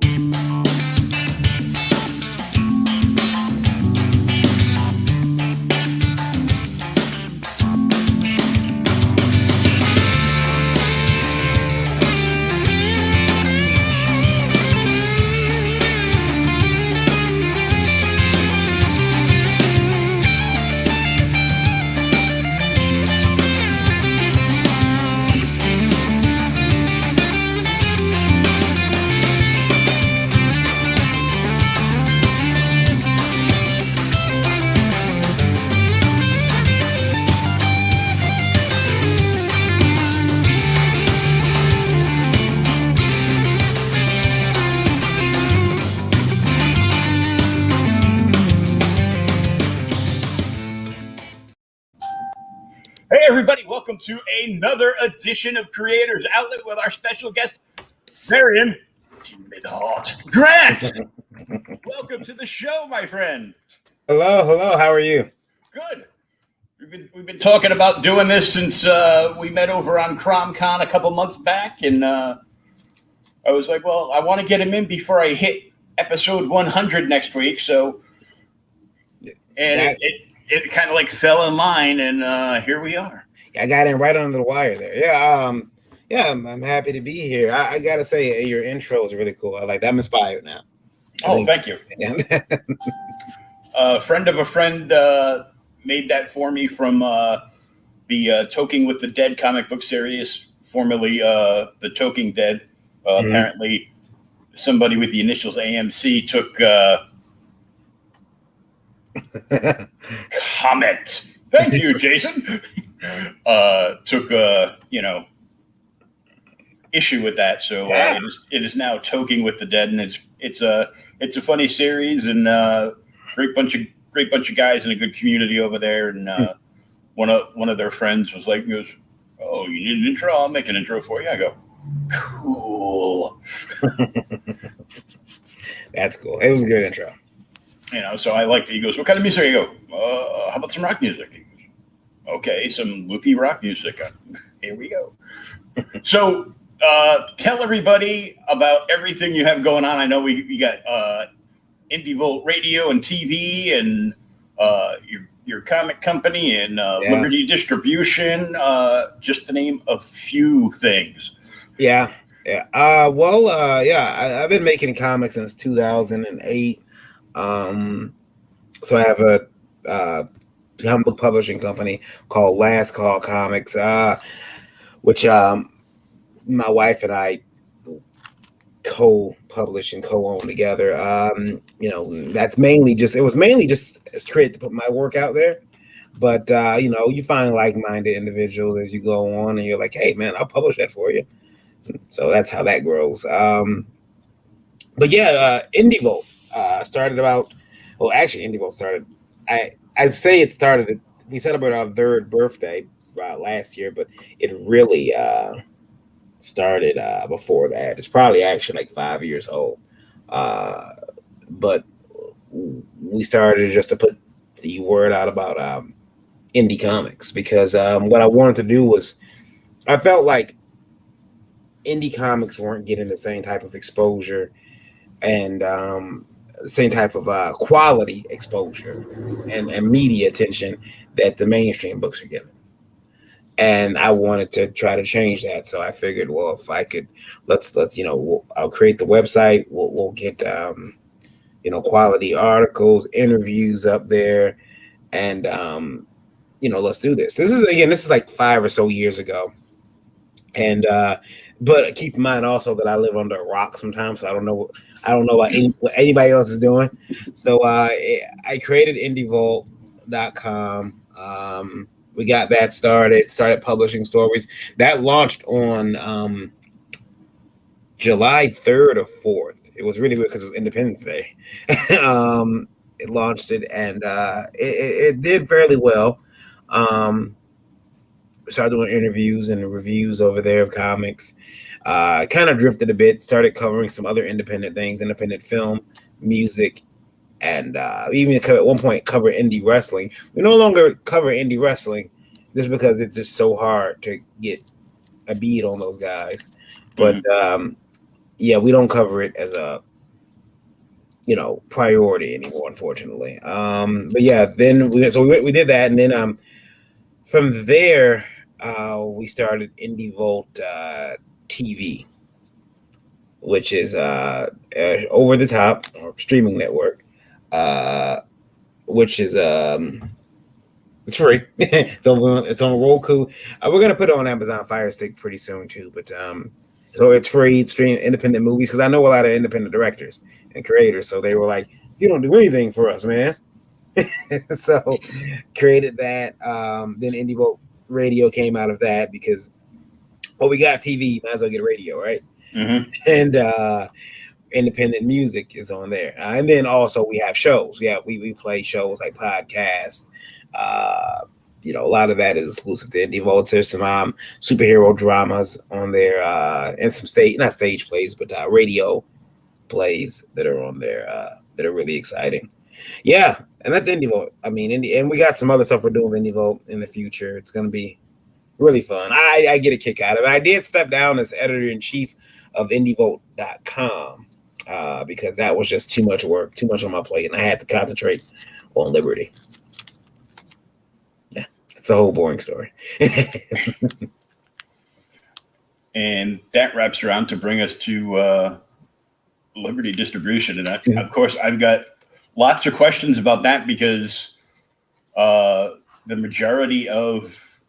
Hey, everybody, welcome to another edition of Creators Outlet with our special guest, Varian Mid-Hot Grant. Welcome to the show, my friend. Hello. How are you? Good. We've been talking about doing this since we met over on CromCon a couple months back, and I was like, well, I want to get him in before I hit episode 100 next week. So, and it kind of like fell in line, and here we are. I got in right under the wire there. Yeah. I'm happy to be here. I gotta say, your intro is really cool. I like that. I'm inspired now. Thank you. A friend of a friend made that for me from the Toking with the Dead comic book series, formerly the Toking Dead. Apparently, somebody with the initials AMC took comment. Thank you, Jason. Took issue with that, so it is now Toking with the Dead, and it's a funny series, and great bunch of guys in a good community over there. And one of their friends was like, goes, "Oh, you need an intro? I'll make an intro for you." I go, "Cool." That's cool. It was a good intro. So I liked it. He goes, "What kind of music?" I go, "How about some rock music?" He goes, "Okay, some loopy rock music." Here we go. So tell everybody about everything you have going on. I know we got Indie Volt Radio and TV, and your comic company, and Liberty Distribution, just to name a few things. Yeah. I've been making comics since 2008. So I have a comic book publishing company called Last Call Comics, which my wife and I co-publish and co-own together. That's mainly just straight to put my work out there. But you find like-minded individuals as you go on, and you're like, "Hey, man, I'll publish that for you." So that's how that grows. Indie Volt started about. Well, actually, Indie Volt started. I'd say it started. We celebrated our third birthday last year, but it really started before that. It's probably actually like 5 years old. But we started just to put the word out about indie comics, because what I wanted to do was, I felt like indie comics weren't getting the same type of exposure and the same type of quality exposure and media attention that the mainstream books are given. And I wanted to try to change that. So I figured, well, if I could, I'll create the website. We'll get, quality articles, interviews up there. And, let's do this. This is like 5 or so years ago. And, but keep in mind also that I live under a rock sometimes. So I don't know what anybody else is doing. So I created indievault.com. We got that started publishing stories. That launched on July 3rd or 4th. It was really weird because it was Independence Day. It launched it, and it did fairly well. Started doing interviews and reviews over there of comics. Kind of drifted a bit, started covering some other independent things, independent film, music, and even at one point cover indie wrestling. We no longer cover indie wrestling just because it's just so hard to get a beat on those guys. But we don't cover it as a priority anymore, unfortunately. But yeah, then we did that, and then from there we started Indie Vault TV, which is over the top or streaming network, uh, which is it's free. It's on Roku. We're gonna put it on Amazon Fire Stick pretty soon too. But so it's free. It's stream independent movies because I know a lot of independent directors and creators. So they were like, "You don't do anything for us, man." So created that. Then Indie Vote Radio came out of that because we got TV, might as well get a radio, right? Mm-hmm. And independent music is on there, and then also we have shows. Yeah, we play shows like podcasts. A lot of that is exclusive to Indie Vault. There's some superhero dramas on there, and some not stage plays, but radio plays that are on there that are really exciting. Yeah, and that's Indie Vault. I mean, and we got some other stuff we're doing with Indie Vault in the future. It's going to be really fun. I get a kick out of it. I did step down as editor-in-chief of IndieVolt.com because that was just too much work, too much on my plate, and I had to concentrate on Liberty. Yeah, it's a whole boring story. And that wraps around to bring us to Liberty Distribution. And of course, I've got lots of questions about that because the majority of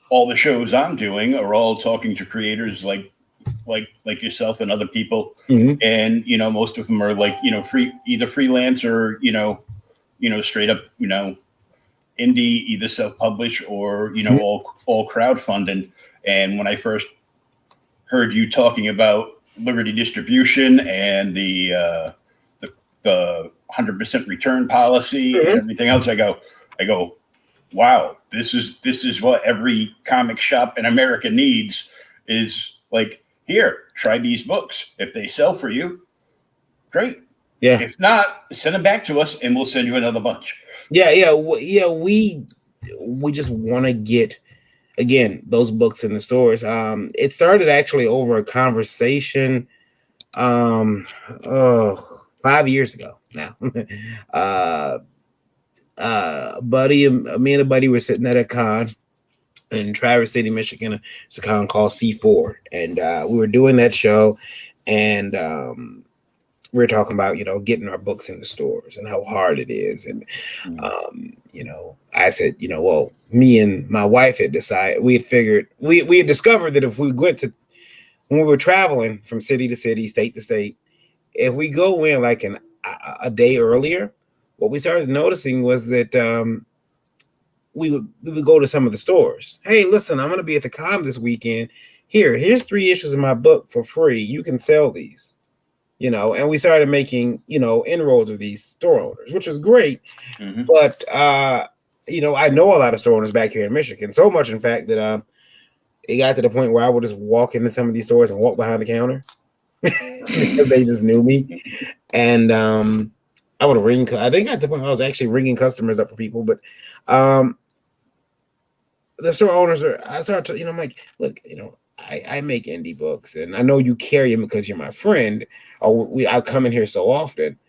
all the shows I'm doing are all talking to creators like yourself and other people. Mm-hmm. And, most of them are like, either freelance or, straight up, indie, either self-publish or, all crowdfunding. And when I first heard you talking about Liberty Distribution and the 100% return policy and everything else, I go, wow, this is what every comic shop in America needs is like, here, try these books. If they sell for you, great. Yeah. If not, send them back to us and we'll send you another bunch. Yeah. We just want to get, again, those books in the stores. It started actually over a conversation 5 years ago now. Me and a buddy were sitting at a con in Traverse City, Michigan. It's a con called C4, and we were doing that show, and we were talking about getting our books in the stores and how hard it is, and I said, well, me and my wife had decided, we had discovered that if we went to, when we were traveling from city to city, state to state, if we go in like a day earlier, what we started noticing was that we would go to some of the stores. Hey, listen, I'm going to be at the con this weekend. Here's 3 issues of my book for free. You can sell these, and we started making, inroads with these store owners, which was great. Mm-hmm. But, I know a lot of store owners back here in Michigan, so much, in fact, that it got to the point where I would just walk into some of these stores and walk behind the counter because they just knew me. And I would ring. I think at the point I was actually ringing customers up for people, but the store owners I started to, I'm like, look, I make indie books, and I know you carry them because you're my friend, or I come in here so often,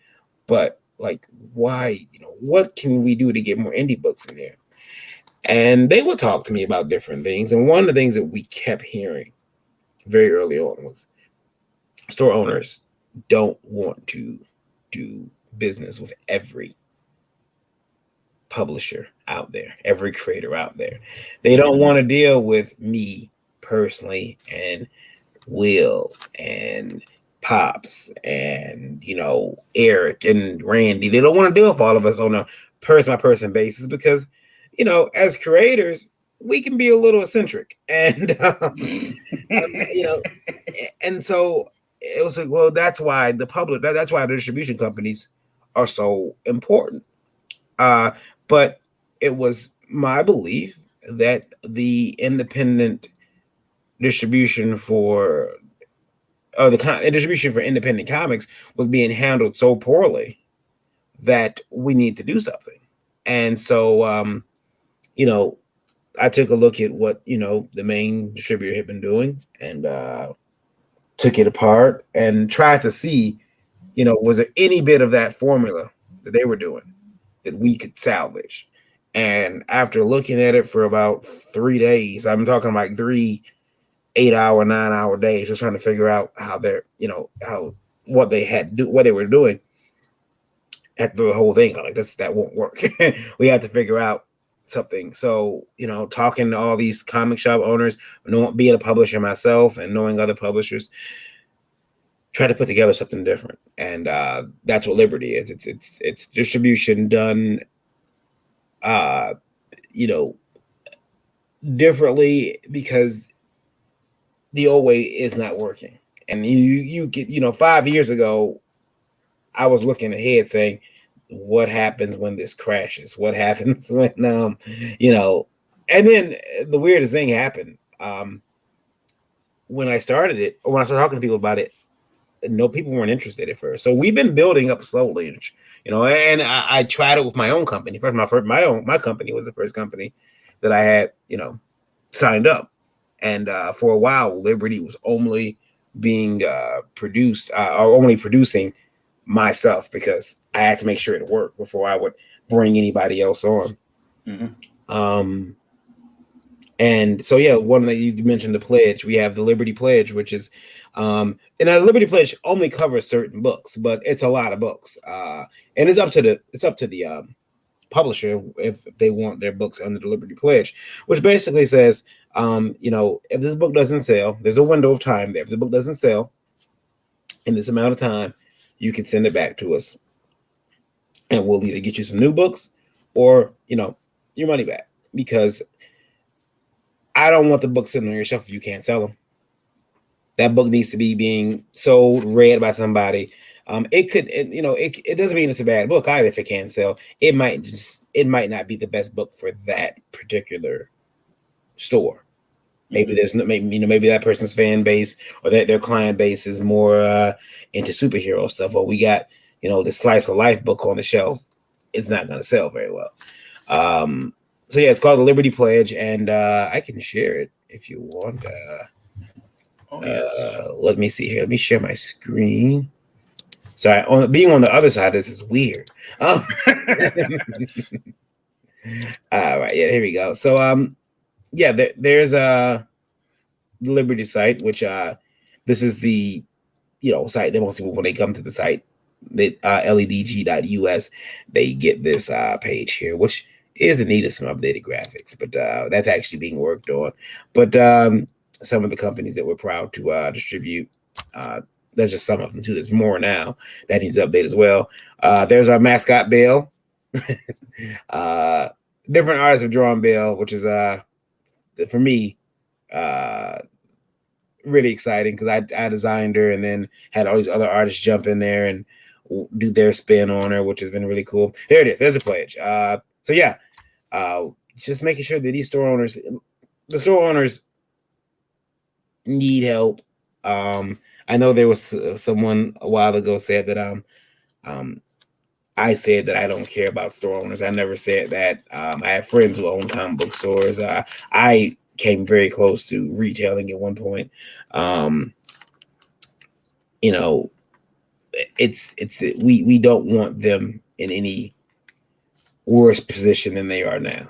but like, why? What can we do to get more indie books in here? And they would talk to me about different things, and one of the things that we kept hearing very early on was store owners don't want to do business with every publisher out there, every creator out there. They don't want to deal with me personally and Will and Pops and Eric and Randy. They don't want to deal with all of us on a person by person basis because as creators we can be a little eccentric, and and so it was like, well, that's why that's why the distribution companies are so important. But it was my belief that the independent distribution for distribution for independent comics was being handled so poorly that we need to do something. And so, I took a look at what, the main distributor had been doing and took it apart and tried to see, was there any bit of that formula that they were doing that we could salvage? And after looking at it for about 3 days, I'm talking like 3 8-hour, 9-hour days, just trying to figure out how they're, how what they had do, what they were doing. At the whole thing, like that won't work. We had to figure out something. So, talking to all these comic shop owners, being a publisher myself and knowing other publishers, try to put together something different. And that's what Liberty is. It's distribution done, differently, because the old way is not working. And you get, 5 years ago, I was looking ahead saying, what happens when this crashes? What happens when, and then the weirdest thing happened. When I started it, or when I started talking to people about it, no, people weren't interested at first. So we've been building up slowly, and I tried it with my own company. My company was the first company that I had, signed up. And for a while, Liberty was only being produced, or only producing my stuff, because I had to make sure it worked before I would bring anybody else on. Mm-hmm. And so, yeah, one that you mentioned, the pledge, we have the Liberty Pledge, which is, and the Liberty Pledge only covers certain books, but it's a lot of books, and it's up to the publisher if they want their books under the Liberty Pledge, which basically says, if this book doesn't sell, there's a window of time there. If the book doesn't sell in this amount of time, you can send it back to us, and we'll either get you some new books or, your money back, because I don't want the book sitting on your shelf if you can't sell them. That book needs to be being sold, read by somebody. It doesn't mean it's a bad book either if it can't sell. It might not be the best book for that particular store. Maybe maybe that person's fan base or their client base is more into superhero stuff. Or we got, the slice of life book on the shelf. It's not going to sell very well. So yeah, it's called the Liberty Pledge, and I can share it if you want. Let me see here. Let me share my screen. Sorry, being on the other side, this is weird. All right, yeah, here we go. So yeah, there's the Liberty site, which this is the site that most people, when they come to the site, that ledg.us, they get this page here, which is in need of some updated graphics, but that's actually being worked on. But some of the companies that we're proud to distribute, there's just some of them too. There's more now that needs to update as well. There's our mascot Bill. Different artists have drawn Bill, which is for me really exciting, because I designed her and then had all these other artists jump in there and do their spin on her, which has been really cool. There it is. There's a pledge. So yeah, just making sure that the store owners need help. I know there was someone a while ago said that I said that I don't care about store owners. I never said that. I have friends who own comic book stores. I came very close to retailing at one point. We don't want them in any worse position than they are now.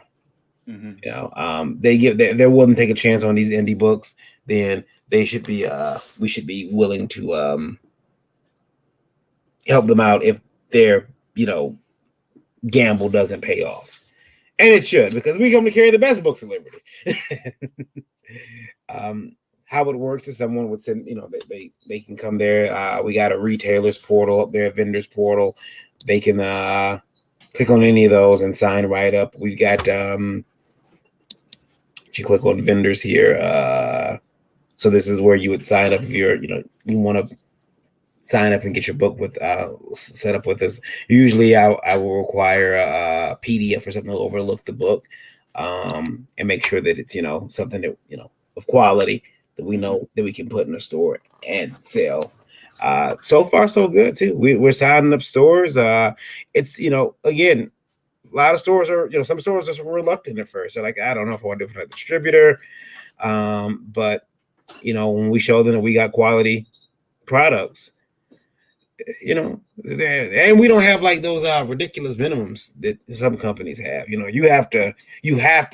Mm-hmm. They're willing to take a chance on these indie books, then we should be willing to help them out if their gamble doesn't pay off. And it should, because we come to carry the best books of Liberty. How it works is someone would send, they can come there. We got a retailer's portal up there, a vendor's portal. They can click on any of those and sign right up. We've got, if you click on vendors here, so this is where you would sign up if you're, you want to sign up and get your book with set up with us. Usually I will require a PDF or something to overlook the book and make sure that it's, something that, of quality that we know that we can put in a store and sell. So far, so good too. We're signing up stores. It's, again, a lot of stores are, some stores are reluctant at first. They're like, I don't know if I want to do it for a distributor. But, when we show them that we got quality products, you know, and we don't have like those ridiculous minimums that some companies have. You know, you have to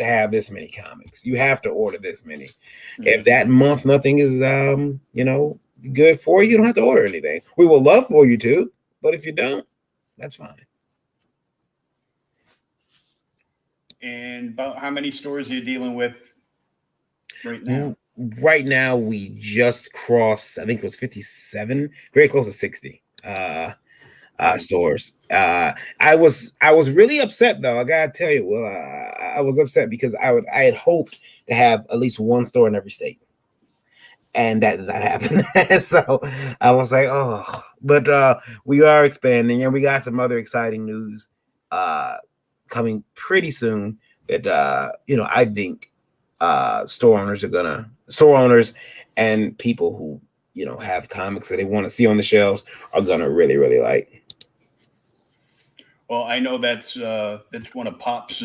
have this many comics. You have to order this many. If that month nothing is you know, good for you, you don't have to order anything. We will love for you to, but if you don't, that's fine. And about how many stores are you dealing with right now? Right now, we just crossed, I think it was 57, very close to 60 stores. I was really upset though. I gotta tell you, well, I was upset because I had hoped to have at least one store in every state, and that did not happen. So I was like, oh, but we are expanding, and we got some other exciting news coming pretty soon. That you know, I think store owners and people who, you know, have comics that they want to see on the shelves are gonna really like. Well, I know that's one of Pop's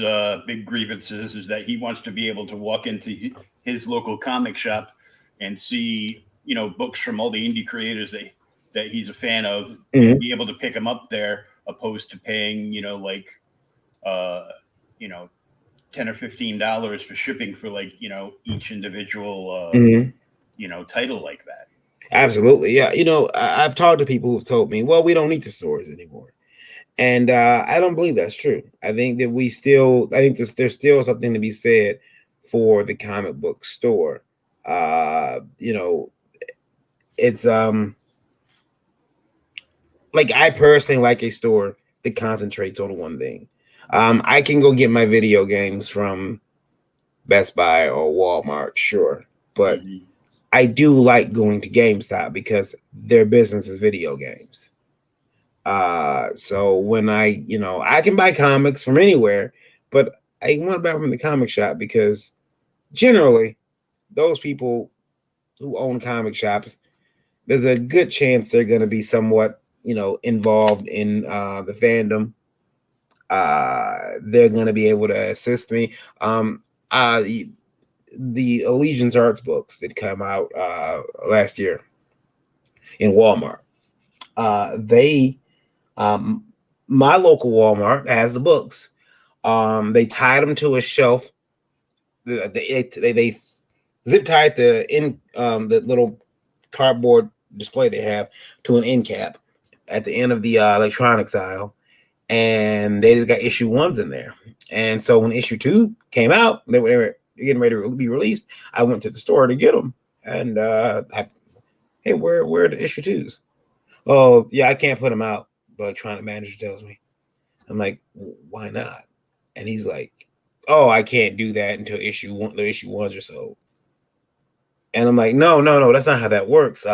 big grievances is that he wants to be able to walk into his local comic shop and see, you know, books from all the indie creators that he's a fan of, and be able to pick them up there, opposed to paying, you know, like you know, $10 or $15 for shipping for, like, you know, each individual you know, title like that. Absolutely, yeah. You know, I've talked to people who've told me, well, we don't need the stores anymore. And I don't believe that's true. I think that I think there's still something to be said for the comic book store. You know, it's like, I personally like a store that concentrates on one thing. I can go get my video games from Best Buy or Walmart, sure, but I do like going to GameStop because their business is video games. So when you know, I can buy comics from anywhere, but I want to buy from the comic shop because generally those people who own comic shops, there's a good chance they're going to be somewhat, you know, involved in the fandom. They're going to be able to assist me. The Allegiance Arts books that come out last year in Walmart, they my local Walmart has the books. They tied them to a shelf. They zip tied the little cardboard display they have to an end cap at the end of the electronics aisle, and they just got issue 1s in there. And so when issue 2 came out, they were getting ready to be released. I went to the store to get them, and hey, where are the issue 2s? Oh yeah, I can't put them out. The electronic manager tells me. I'm like, why not? And he's like, oh, I can't do that until the issue 1s or so. And I'm like, no, that's not how that works.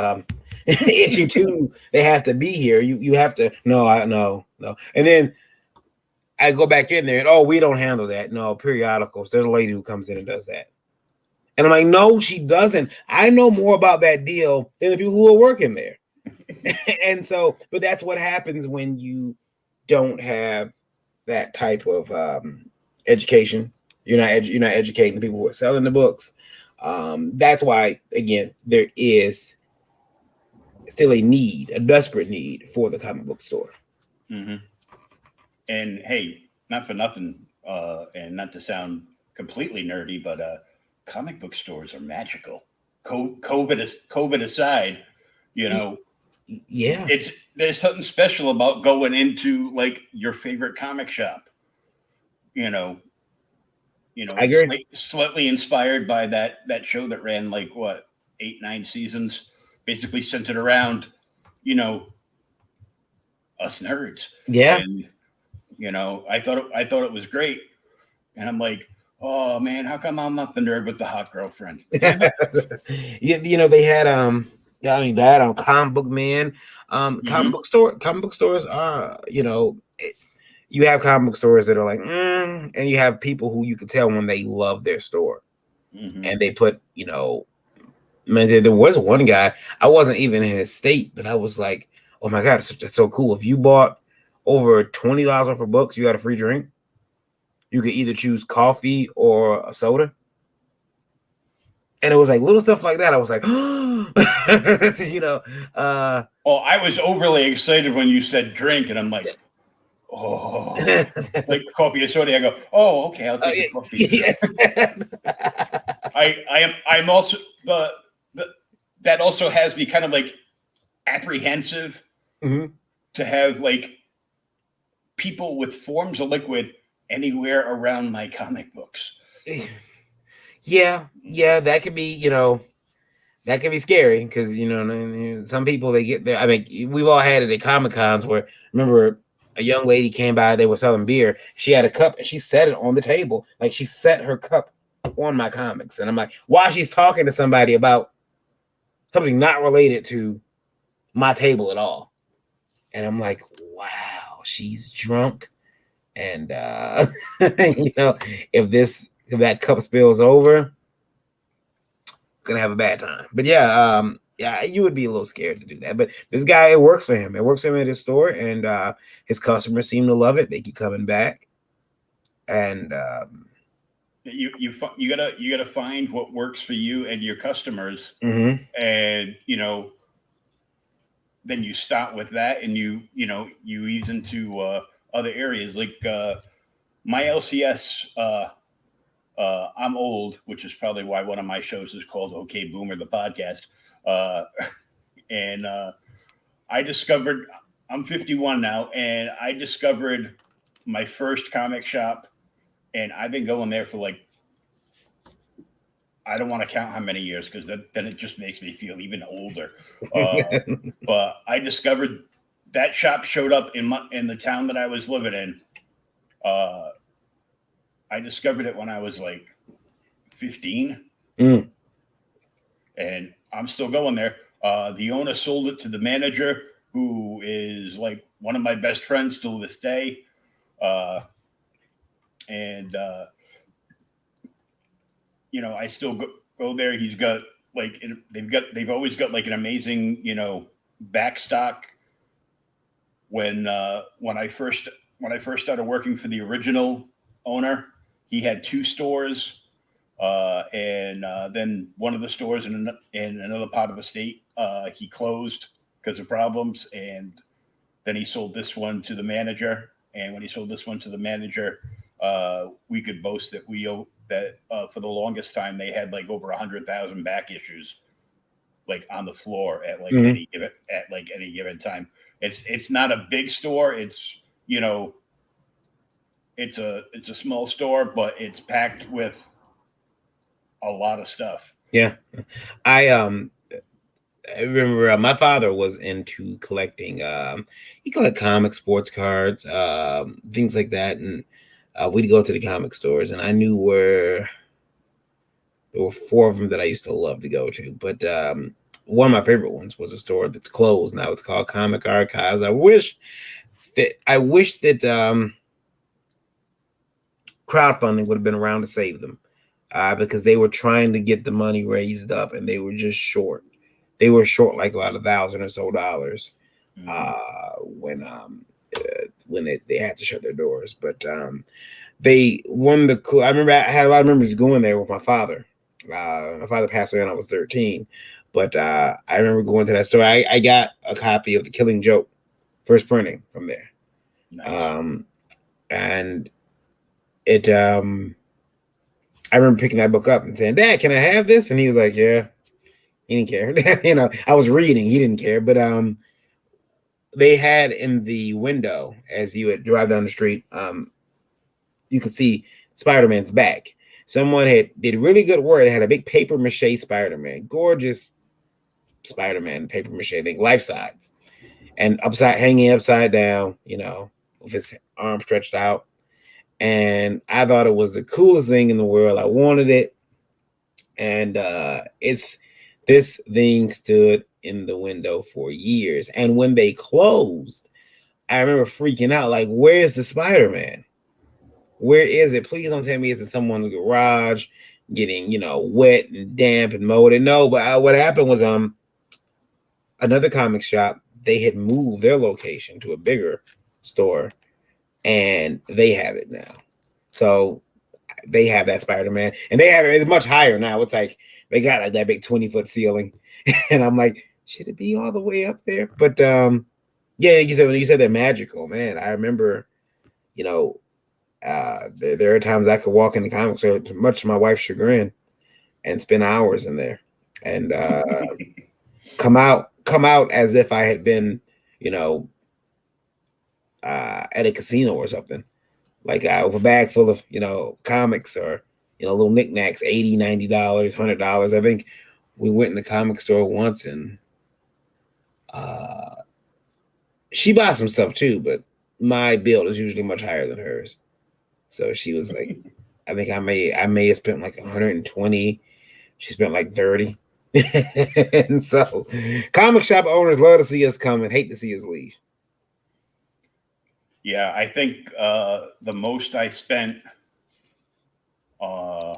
Issue 2, they have to be here. You have to. No. And then I go back in there and, oh, we don't handle that. No, periodicals. There's a lady who comes in and does that. And I'm like, no, she doesn't. I know more about that deal than the people who are working there. And so, but that's what happens when you don't have that type of education. You're not educating the people who are selling the books. That's why, again, there is still a desperate need for the comic book store. And hey, not for nothing, and not to sound completely nerdy, but comic book stores are magical. COVID aside, you know, yeah, there's something special about going into like your favorite comic shop. You know, I agree. Slightly inspired by that show that ran like what 8-9 seasons, basically centered around, you know, us nerds. Yeah, and you know, I thought it was great, and I'm like, oh man, how come I'm not the nerd with the hot girlfriend? you know, they had that on Comic Book Man. Comic book stores are, you know, you have comic book stores that are like, and you have people who you can tell when they love their store, and they put, you know, man, there was one guy, I wasn't even in his state, but I was like, oh my god, it's so cool. If you bought over $20 worth of books, you got a free drink. You could either choose coffee or a soda. And it was like little stuff like that. I was like, oh, you know, Well, I was overly excited when you said drink, and I'm like, oh, like coffee or soda. I go, oh, okay, I'll take a coffee. yeah. I'm also the that also has me kind of like apprehensive Mhm. to have like people with forms of liquid anywhere around my comic books. Yeah, that could be, that can be scary because some people they get there. I mean, we've all had it at Comic Cons where remember a young lady came by, they were selling beer. She had a cup and she set it on the table, like she set her cup on my comics, and I'm like, while she's talking to somebody about something not related to my table at all, and I'm like, wow, she's drunk, and if that cup spills over, gonna have a bad time. But yeah, you would be a little scared to do that. But this guy, it works for him. It works for him at his store, and his customers seem to love it. They keep coming back, and You gotta find what works for you and your customers, mhm. and then you start with that, and you ease into other areas like my LCS. I'm old, which is probably why one of my shows is called "Okay Boomer," the podcast. Uh, and I discovered I'm 51 now, and I discovered my first comic shop, and I've been going there for like I don't want to count how many years because then it just makes me feel even older. But I discovered that shop showed up in the town that I was living in. Uh, I discovered it when I was like 15, Mm. and I'm still going there. The owner sold it to the manager, who is like one of my best friends till this day. Uh, and I still go there. He's got like they've always got like an amazing back stock. When I first started working for the original owner, he had two stores, and then one of the stores in another part of the state he closed because of problems, and then he sold this one to the manager. And when he sold this one to the manager, we could boast that for the longest time they had like over 100,000 back issues like on the floor at like Mhm. any given time. It's not a big store. It's a small store, but it's packed with a lot of stuff. Yeah, I I remember my father was into collecting. He collected comics, sports cards, things like that, and we'd go to the comic stores, and I knew where there were four of them that I used to love to go to. But one of my favorite ones was a store that's closed now. It's called Comic Archives. I wish that crowdfunding would have been around to save them, because they were trying to get the money raised up, and they were just short. They were short like about $1,000 or so dollars Mhm. when they had to shut their doors. But they one of the cool. I remember I had a lot of memories going there with my father. My father passed away when I was 13, but I remember going to that store. I got a copy of The Killing Joke, first printing from there, Nice. and it. I remember picking that book up and saying, "Dad, can I have this?" And he was like, "Yeah." He didn't care. I was reading. He didn't care. But they had in the window as you would drive down the street, you could see Spider-Man's back. Someone did really good work. They had a big paper mache Spider-Man, gorgeous Spider-Man paper mache thing, life size, and hanging upside down, with his arm stretched out. And I thought it was the coolest thing in the world. I wanted it, and this thing stood in the window for years. And when they closed, I remember freaking out, like, where's the Spider-Man? Where is it? Please don't tell me it's in someone's garage getting, wet and damp and molded. No, but what happened was another comic shop, they had moved their location to a bigger store, and they have it now. So they have that Spider-Man, and they have it. It's much higher now. It's like they got like that big 20-foot ceiling. And I'm like, should it be all the way up there? But yeah, you said when you said they're magical, man. I remember, you know, there are times I could walk in the comic store, much to my wife's chagrin, and spend hours in there, and come out as if I had been, you know, at a casino or something, like with a bag full of comics or little knickknacks, $80, $90, $100. I think we went in the comic store once and uh, she bought some stuff too, but my bill is usually much higher than hers. So she was like, I think I may have spent like 120. She spent like 30. And so comic shop owners love to see us come and hate to see us leave. Yeah, I think the most I spent, uh,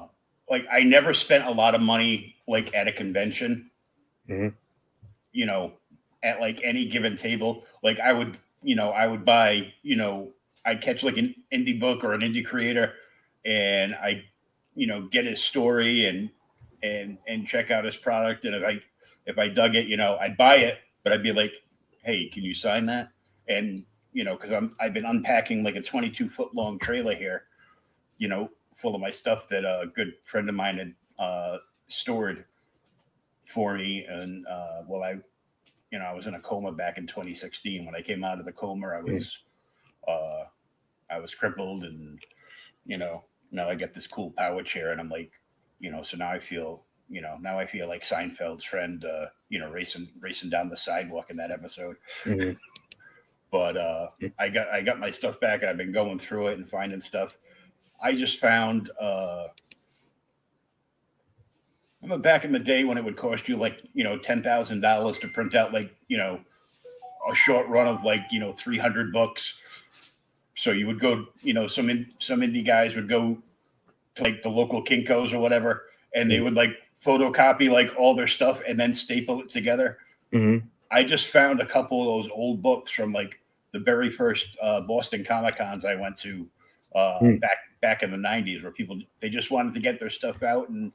like I never spent a lot of money like at a convention. Mhm. You know, at like any given table, like I would buy, I'd catch like an indie book or an indie creator, and I, get his story and check out his product, and if I dug it, I'd buy it, but I'd be like, hey, can you sign that? And because I've been unpacking like a 22-foot long trailer here, full of my stuff that a good friend of mine had stored for me, and I was in a coma back in 2016. When I came out of the coma, uh, I was crippled, and now I get this cool power chair, and I'm like, so now I feel like Seinfeld's friend, racing down the sidewalk in that episode. Mhm. But I got my stuff back, and I've been going through it and finding stuff. I just found. Remember back in the day when it would cost you like $10,000 to print out like a short run of like 300 books. So you would go, some indie guys would go to like the local Kinkos or whatever, and they would like photocopy like all their stuff and then staple it together. Mhm. I just found a couple of those old books from like the very first Boston Comic Cons I went to Mhm. back in the '90s, where people they just wanted to get their stuff out, and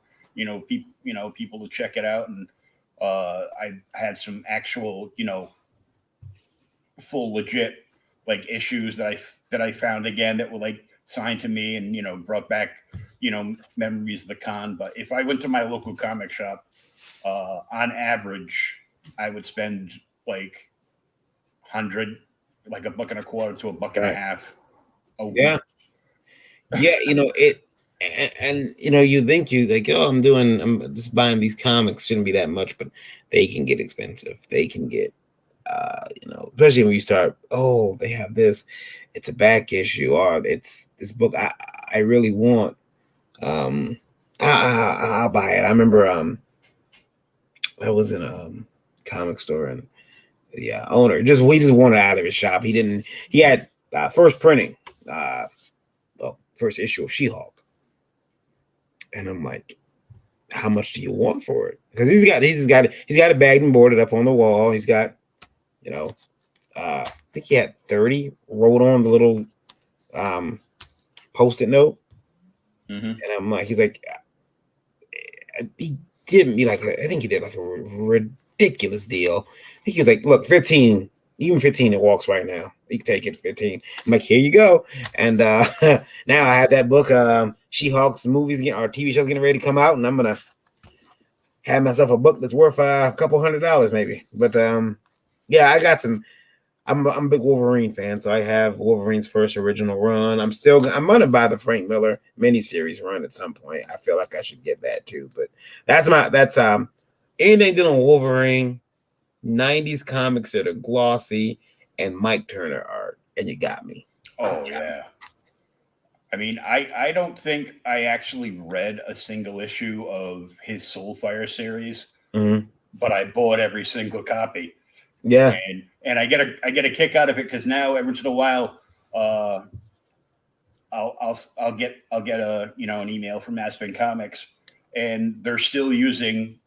people to check it out, and I had some actual full legit like issues that I found again that were like signed to me, and brought back memories of the con. But if I went to my local comic shop, on average, I would spend like 100, like a buck and a quarter to a buck and a Right. half a week. Yeah. Yeah. It. And you think you like, oh, I'm just buying these comics, shouldn't be that much, but they can get expensive. They can get, especially when you start, oh, they have this, it's a back issue, or it's this book I really want. Um, I'll buy it. I remember I was in a comic store, and the owner we just wanted out of his shop. He had first printing, uh, first issue of She-Hulk, and I'm like, how much do you want for it? Because he's got it bagged and boarded up on the wall. He's got, I think he had 30 wrote on the little um, post-it note, Mm-hmm. and I'm like, he's like, he did me like I think he did like a ridiculous deal. I think he was like, look, 15, even 15, it walks right now. You can take it 15. I'm like, here you go. And now I have that book, She-Hulk's movies or TV shows getting ready to come out, and I'm gonna have myself a book that's worth a couple $100 maybe. But yeah, I got some. I'm a big Wolverine fan, so I have Wolverine's first original run. I'm gonna buy the Frank Miller miniseries run at some point. I feel like I should get that too. But that's anything dealing with Wolverine, 90s comics that are glossy and Mike Turner art, and you got me. Oh yeah. I mean, I don't think I actually read a single issue of his Soulfire series, Mhm. but I bought every single copy, Yeah. and I get a kick out of it because now every once in a while, uh, I'll get a an email from Aspen Comics, and they're still using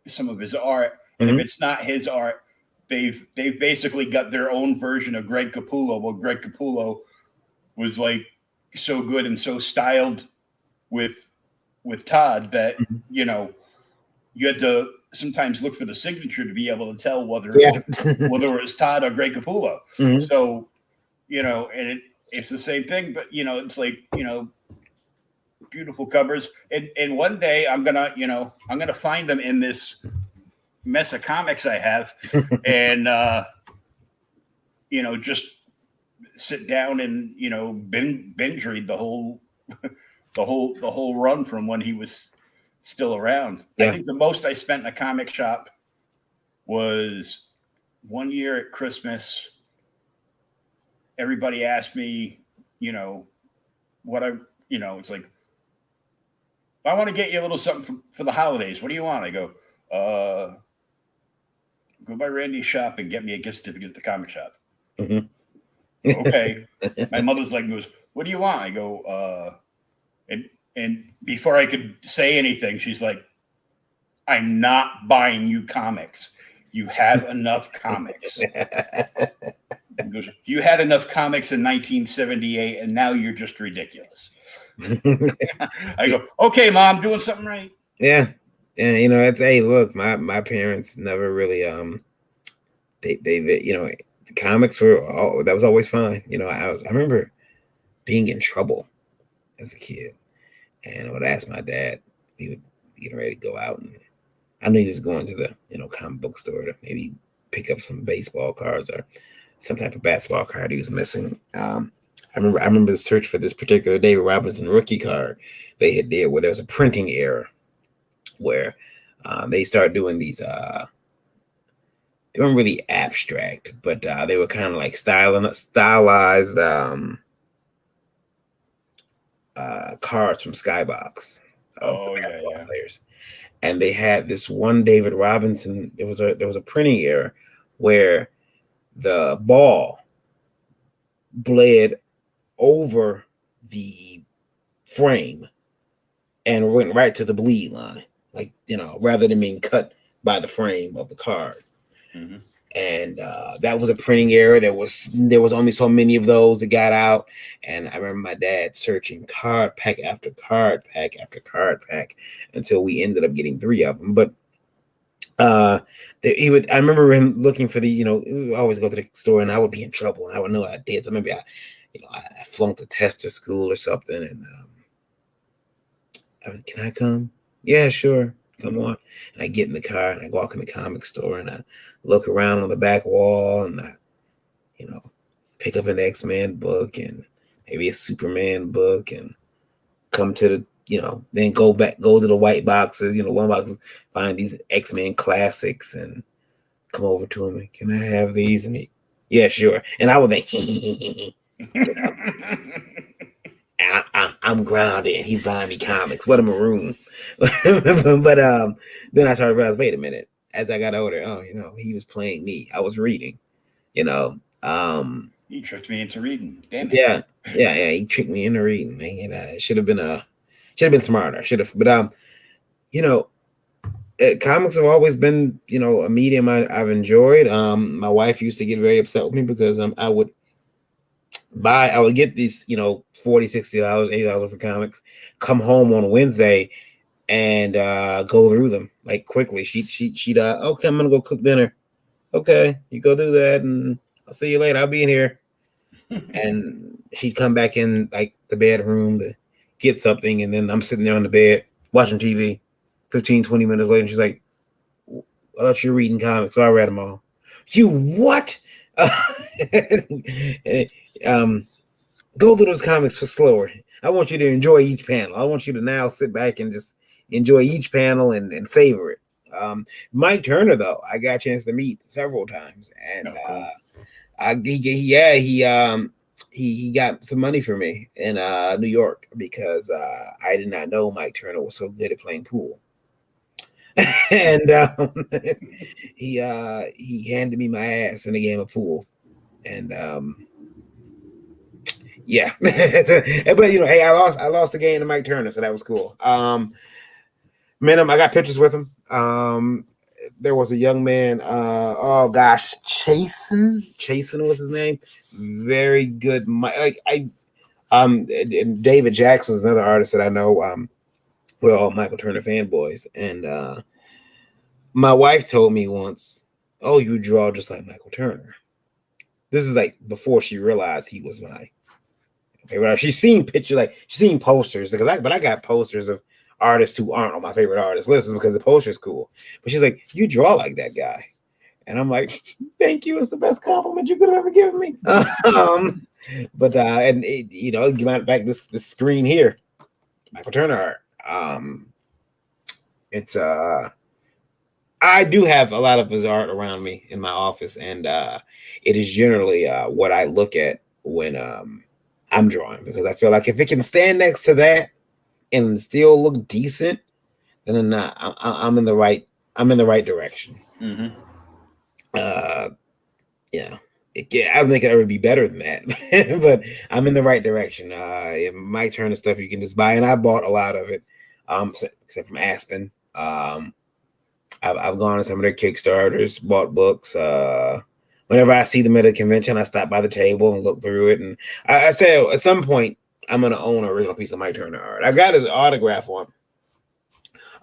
some of his art, and if Mhm. it's not his art, they've basically got their own version of Greg Capullo. Well, Greg Capullo was like so good and so styled with Todd that Mhm. you had to sometimes look for the signature to be able to tell whether Yeah. whether it was Todd or Greg Capullo. Mhm. So, and it's the same thing, but it's like, beautiful covers. And one day I'm gonna find them in this mess of comics I have, and just sit down and binge read the whole the whole run from when he was still around. Yeah. I think the most I spent in a comic shop was one year at Christmas. Everybody asked me, what it's like, I want to get you a little something for the holidays. What do you want? I go, go by Randy's shop and get me a gift certificate at the comic shop. Mhm. Okay. My mother's like goes, what do you want? I go, and before I could say anything, she's like, I'm not buying you comics. You have enough comics. He goes, you had enough comics in 1978, and now you're just ridiculous. I go, okay, Mom, doing something right. Yeah. And it's, hey, look, my parents never really they the comics were that was always fine. I remember being in trouble as a kid, and I would ask my dad. He would get ready to go out, and I knew he was going to the comic book store to maybe pick up some baseball cards or some type of basketball card he was missing. I remember the search for this particular David Robinson rookie card they had did where there was a printing error where they started doing these they weren't really abstract, but they were kind of like stylized cards from Skybox. Oh yeah. Players. And they had this one David Robinson. There was a printing error where the ball bled over the frame and went right to the bleed line, like rather than being cut by the frame of the card. Mm-hmm. And that was a printing error. There was only so many of those that got out, and I remember my dad searching card pack after card pack after card pack until we ended up getting 3 of them. But I remember him looking for we would always go to the store, and I would be in trouble, and I would know I did. So maybe I flunked a test at school or something, and can I come? Yeah, sure. Come on. And I get in the car and I walk in the comic store and I look around on the back wall and I, pick up an X-Men book and maybe a Superman book and come to the, then go to the white boxes, one box, find these X-Men classics and come over to him. Can I have these? And yeah, sure. And I would think, I'm grounded. He's buying me comics. What a maroon. But then I started realizing, wait a minute. As I got older, he was playing me. I was reading. He tricked me into reading. Damn it. Yeah. He tricked me into reading. It should have been smarter. But comics have always been a medium I've enjoyed. My wife used to get very upset with me because I would get these, $40, $60, $80 for comics, come home on Wednesday and go through them like quickly. She'd okay, I'm gonna go cook dinner. Okay, you go do that and I'll see you later. I'll be in here. And she'd come back in like the bedroom to get something, and then I'm sitting there on the bed watching TV. 15, 20 minutes later, and she's like, I thought you were reading comics, so I read them all. You what? Go through those comics for slower. I want you to enjoy each panel. I want you to now sit back and just enjoy each panel and savor it. Mike Turner, though, I got a chance to meet several times, and he got some money for me in New York because I did not know Mike Turner was so good at playing pool. And he handed me my ass in a game of pool, and yeah. But hey, I lost the game to Mike Turner, so that was cool. Met him. I got pictures with him. There was a young man. Chasen was his name. Very good. And David Jackson was another artist that I know. We're all Michael Turner fanboys, and My wife told me once, "Oh, you draw just like Michael Turner." This is like before she realized he was my favorite artist. She's seen pictures, like she's seen posters, but I got posters of artists who aren't on my favorite artist list because the poster's cool. But she's like, "You draw like that guy," and I'm like, "Thank you. It's the best compliment you could have ever given me." And back this screen here, Michael Turner art. It's I do have a lot of his art around me in my office, and it is generally what I look at when I'm drawing, because I feel like if it can stand next to that and still look decent, then I'm in the right direction. Mm-hmm. Yeah. I don't think it ever be better than that, but I'm in the right direction. Mike Turner stuff you can just buy, and I bought a lot of it, except from Aspen. I've gone to some of their Kickstarters, bought books. Whenever I see them at a convention, I stop by the table and look through it. And I say at some point, I'm going to own an original piece of Mike Turner art. I got his autograph on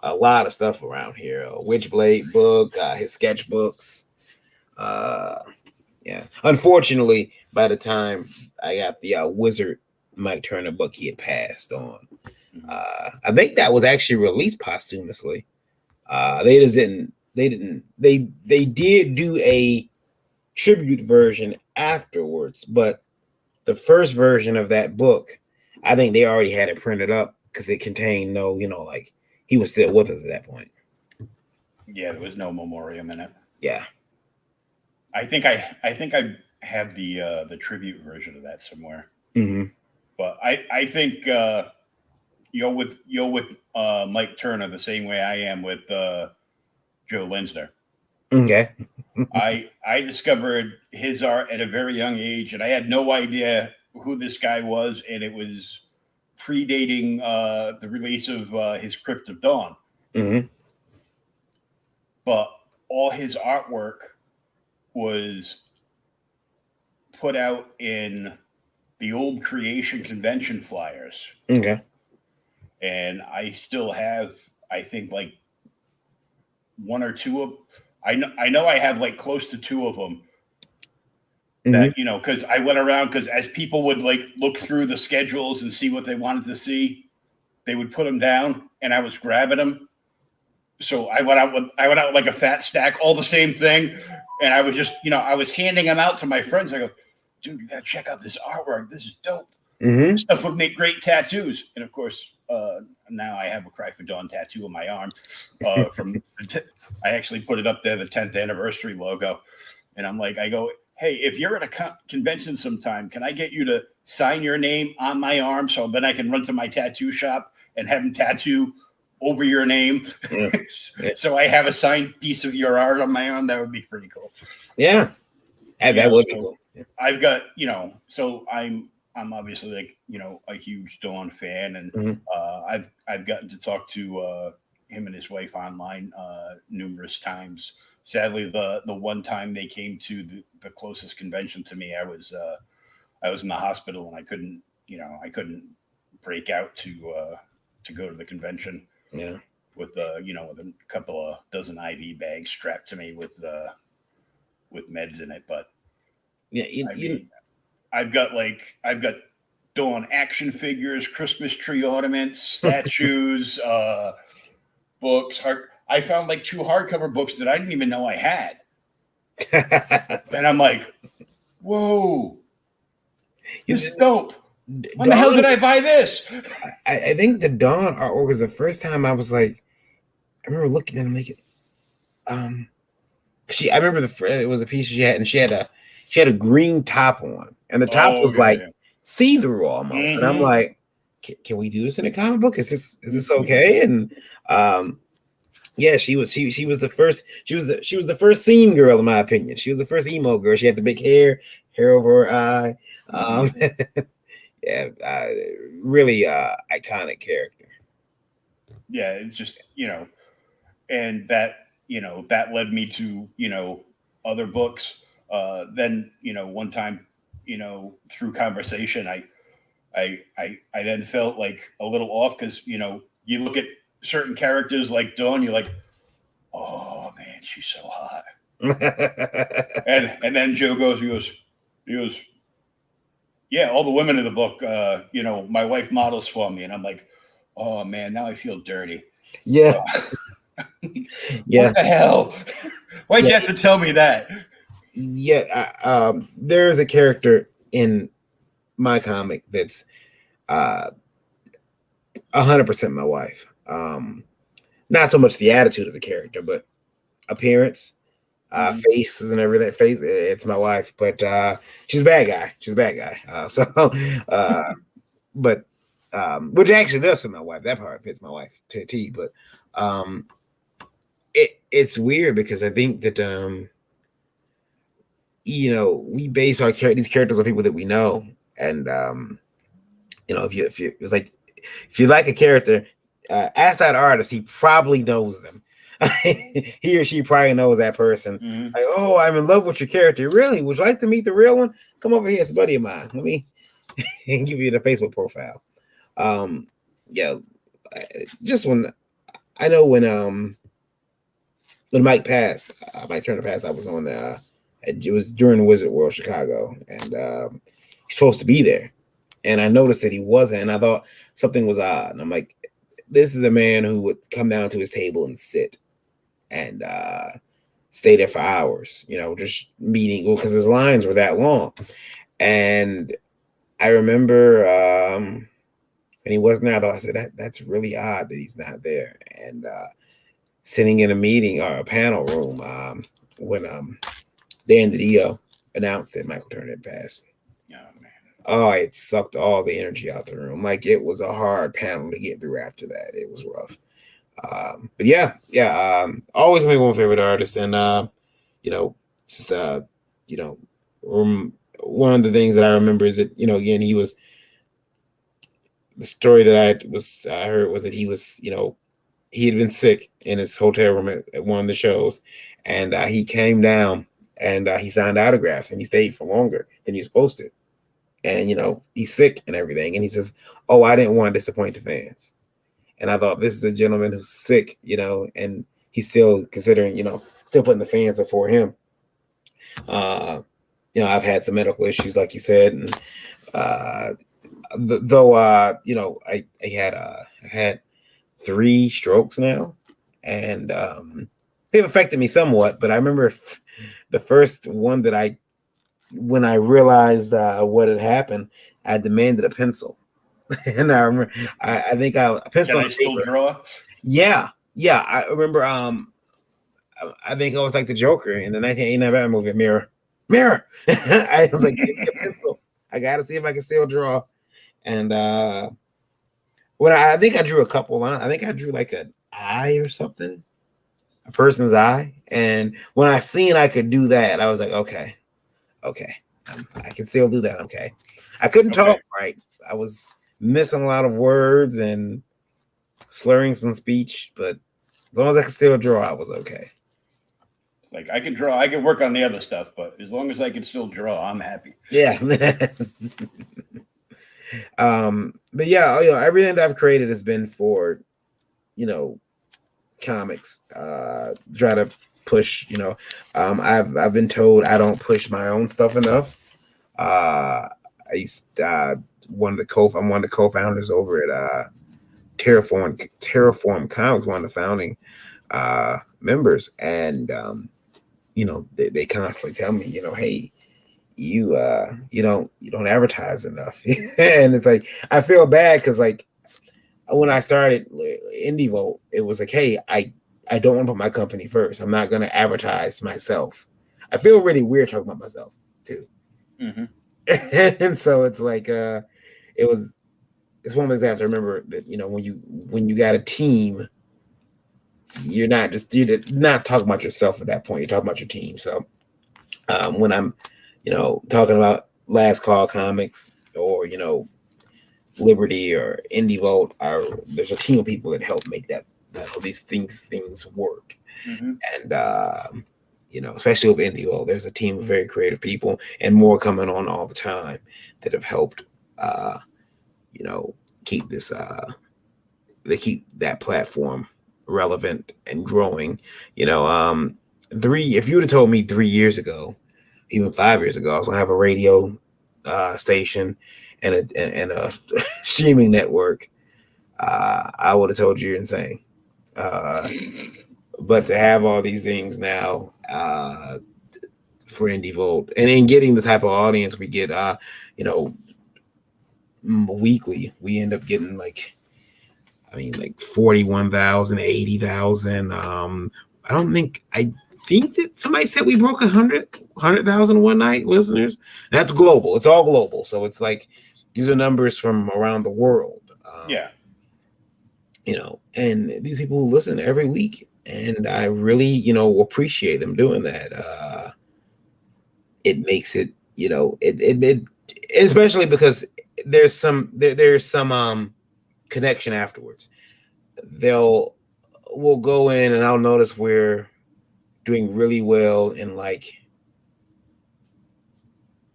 a lot of stuff around here. A Witchblade book, his sketchbooks. Yeah. Unfortunately, by the time I got the Wizard Mike Turner book, he had passed on. I think that was actually released posthumously. They did do a tribute version afterwards, but the first version of that book, I think they already had it printed up because it contained no, like he was still with us at that point. Yeah, there was no memoriam in it. Yeah. I think I have the tribute version of that somewhere. Mm-hmm. But I think with Mike Turner the same way I am with Joe Linsner. Okay. I discovered his art at a very young age, and I had no idea who this guy was, and it was predating the release of his Crypt of Dawn. Mm-hmm. But all his artwork was put out in the old Creation Convention flyers. Okay. And I still have, I think, like one or two of. I know I have like close to two of them. That because I went around, because as people would like look through the schedules and see what they wanted to see, they would put them down, and I was grabbing them. So I went out with like a fat stack, all the same thing, and I was just I was handing them out to my friends. I go, dude, you gotta check out this artwork. This is dope. Mm-hmm. This stuff would make great tattoos. And of course, now I have a Cry for Dawn tattoo on my arm. I actually put it up there, the 10th anniversary logo, and I go, hey, if you're at a convention sometime, can I get you to sign your name on my arm so then I can run to my tattoo shop and have them tattoo over your name? Yeah. So I have a signed piece of your art on my arm. That would be pretty cool. Yeah, that would be cool. Yeah. I've got, so I'm obviously like, a huge Dawn fan, and I've gotten to talk to him and his wife online numerous times. Sadly, the one time they came to the closest convention to me, I was in the hospital, and I couldn't break out to go to the convention. Yeah. With with a couple of dozen IV bags strapped to me with meds in it. But yeah, I've got Dawn action figures, Christmas tree ornaments, statues, books. I found like 2 hardcover books that I didn't even know I had. And I'm like, whoa, this is dope. When the hell did I buy this? I think the Dawn artwork was the first time I was like, I remember looking at them like, I remember it was a piece she had, and she had a green top on, and the top was like see-through almost. Mm-hmm. And I'm like, can we do this in a comic book? Is this okay? And yeah, she was the first. She was the first scene girl, in my opinion. She was the first emo girl. She had the big hair over her eye. Yeah, really iconic character. Yeah, it's just and that that led me to other books. Then one time through conversation, I then felt like a little off, because you look at certain characters like Dawn, you're like, oh man, she's so hot. And then Joe goes, he goes, yeah, all the women in the book, my wife models for me, and I'm like, oh man, now I feel dirty. Yeah. Yeah. What the hell? Why'd you have to tell me that? Yeah. There's a character in my comic that's 100% my wife. Not so much the attitude of the character, but appearance, faces and everything. Face, it's my wife, but she's a bad guy. She's a bad guy. But which actually does fit my wife. That part fits my wife to a T. But it's weird because I think that we base these characters on people that we know, and if you it's like if you like a character, ask that artist, he probably knows them. He or she probably knows that person. Like, oh, I'm in love with your character. Really? Would you like to meet the real one? Come over here. It's a buddy of mine. Let me give you the Facebook profile. Just when Mike passed, Mike Turner passed, I was on it was during Wizard World Chicago, and he's supposed to be there. And I noticed that he wasn't, and I thought something was odd. And I'm like, this is a man who would come down to his table and sit and stay there for hours, just meeting, because his lines were that long. And I remember when he wasn't there, I said, that's really odd that he's not there. And sitting in a meeting or a panel room when Dan DiDio announced that Michael Turner had passed. Oh, it sucked all the energy out the room. Like, it was a hard panel to get through after that. It was rough. But yeah. Always my one favorite artist, and one of the things that I remember is that again, he was, the story that I heard was that he was he had been sick in his hotel room at one of the shows, and he came down and he signed autographs, and he stayed for longer than he was supposed to. And, he's sick and everything. And he says, oh, I didn't want to disappoint the fans. And I thought, this is a gentleman who's sick, and he's still considering, still putting the fans before him. I've had some medical issues, like you said. And I had 3 strokes now, and they've affected me somewhat. But I remember the first one when I realized what had happened, I demanded a pencil. And I remember, I think a pencil. Can I still draw? Yeah. I remember. I think I was like the Joker in the 1989 Batman movie, Mirror. I was like, give me a pencil. I got to see if I can still draw. And when I think I drew a couple lines. I think I drew like an eye or something, a person's eye. And when I seen I could do that, I was like, okay. I can still do that. Okay. I couldn't talk right. I was missing a lot of words and slurring some speech, but as long as I could still draw, I was okay. Like, I can draw, I can work on the other stuff, but as long as I can still draw, I'm happy. Yeah. But yeah, everything that I've created has been for, comics. Try to push, I've been told I don't push my own stuff enough. I'm one of the co-founders over at Terraform Comics, one of the founding members, and they constantly tell me, hey, you don't advertise enough. And it's like, I feel bad because, like, when I started Indie Vote, it was like, hey, I don't want to put my company first. I'm not going to advertise myself. I feel really weird talking about myself too. Mm-hmm. And so it's like, it's one of those things I have to remember that, when you got a team, you're not talking about yourself at that point. You're talking about your team. So when I'm, talking about Last Call Comics or, Liberty or Indie Vote, there's a team of people that help make that these things work. Mm-hmm. And especially with Indie Vote, there's a team of very creative people and more coming on all the time that have helped keep this they keep that platform relevant and growing. If you would have told me 3 years ago, even 5 years ago, I was gonna have a radio station and a streaming network, I would have told you you're insane. Uh, but to have all these things now for Indie Volt and in getting the type of audience we get, you know, weekly, we end up getting like, I mean, like 41,000, 80,000. I think that somebody said we broke 100,000 one night listeners. That's global. It's all global. So it's like, these are numbers from around the world. Yeah. You know, and these people who listen every week, and I really, you know, appreciate them doing that. It makes it, you know, it especially because there's some connection afterwards. We'll go in and I'll notice we're doing really well in, like,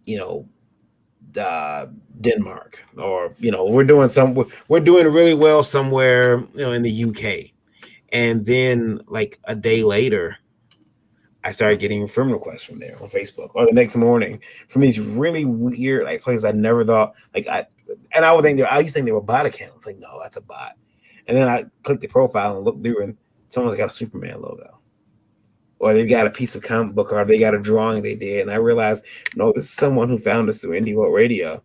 you know, Denmark, or, you know, we're doing really well somewhere, you know, in the UK. And then like a day later, I started getting friend requests from there on Facebook, or the next morning from these really weird, like, places I never thought, like, I used to think they were bot accounts. Like, no, that's a bot. And then I clicked the profile and looked through, and someone's got a Superman logo, or they've got a piece of comic book, or they got a drawing they did. And I realized, no, this is someone who found us through Indie World Radio,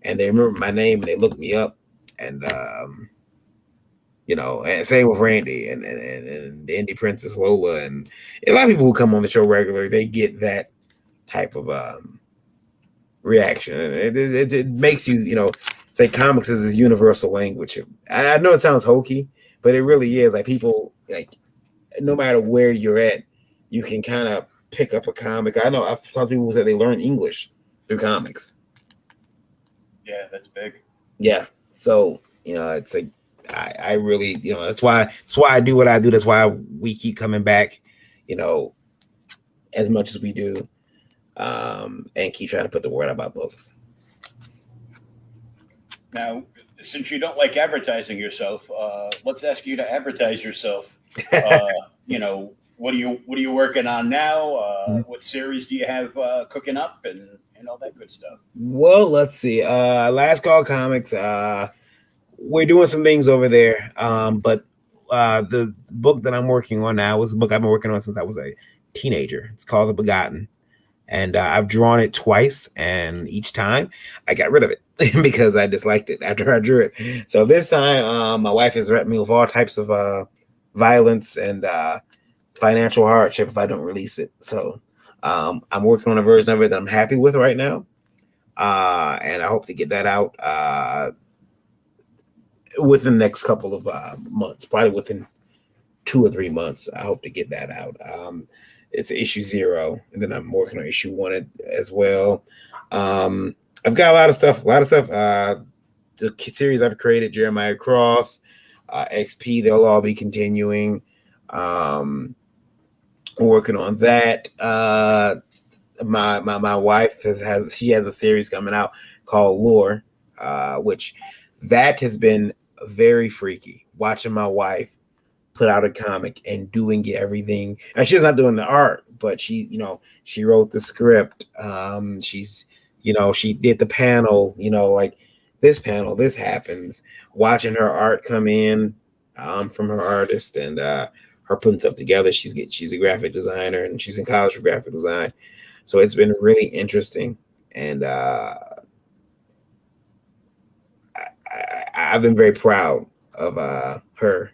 and they remember my name and they looked me up. And you know, and same with Randy and the Indie Princess Lola, and a lot of people who come on the show regularly, they get that type of reaction, and it makes you, you know, say comics is this universal language. I know it sounds hokey, but it really is. Like, people, like, no matter where you're at, you can kind of pick up a comic. I know I've talked to people that they learn English through comics. Yeah, that's big. Yeah, so, you know, it's like, I really, you know, that's why I do what I do. That's why we keep coming back, you know, as much as we do, and keep trying to put the word out about books. Now, since you don't like advertising yourself, let's ask you to advertise yourself. You know, what are you working on now? What series do you have cooking up, and all that good stuff? Well, let's see. Last Call Comics. We're doing some things over there, but the book that I'm working on now was a book I've been working on since I was a teenager. It's called The Begotten, and I've drawn it twice, and each time I got rid of it because I disliked it after I drew it. So this time, my wife has threatened me with all types of violence and financial hardship if I don't release it. So I'm working on a version of it that I'm happy with right now, and I hope to get that out within the next couple of months, probably within 2 or 3 months. I hope to get that out. It's issue 0, and then I'm working on issue 1 as well. I've got a lot of stuff. The series I've created, Jeremiah Cross, XP, they'll all be continuing. Working on that. My wife has a series coming out called Lore, which that has been very freaky, watching my wife put out a comic and doing everything. And she's not doing the art, but she wrote the script. She did the panel, like this panel, this happens. Watching her art come in from her artist, and her putting stuff together. She's a graphic designer, and she's in college for graphic design. So it's been really interesting. And I've been very proud of her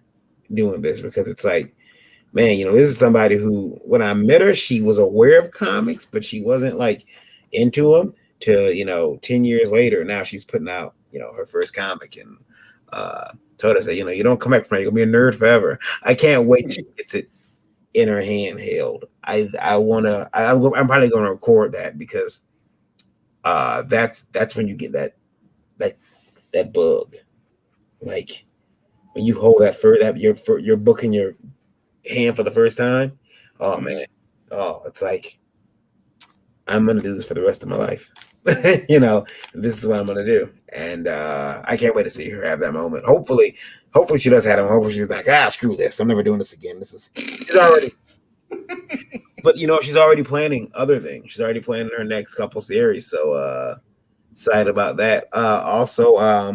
doing this, because it's like, man, this is somebody who, when I met her, she was aware of comics, but she wasn't like into them till, 10 years later. Now she's putting out, her first comic, and told us that, you don't come back from it. You're going to be a nerd forever. I can't wait till she gets it in her hand held. I'm probably going to record that, because that's when you get that bug. Like when you hold your book in your hand for the first time. Oh man. Oh, it's like, I'm gonna do this for the rest of my life. This is what I'm gonna do. And I can't wait to see her have that moment. Hopefully she does have it. Hopefully she's like, screw this. I'm never doing this again. She's already But she's already planning other things. She's already planning her next couple series. So excited about that. Also, uh,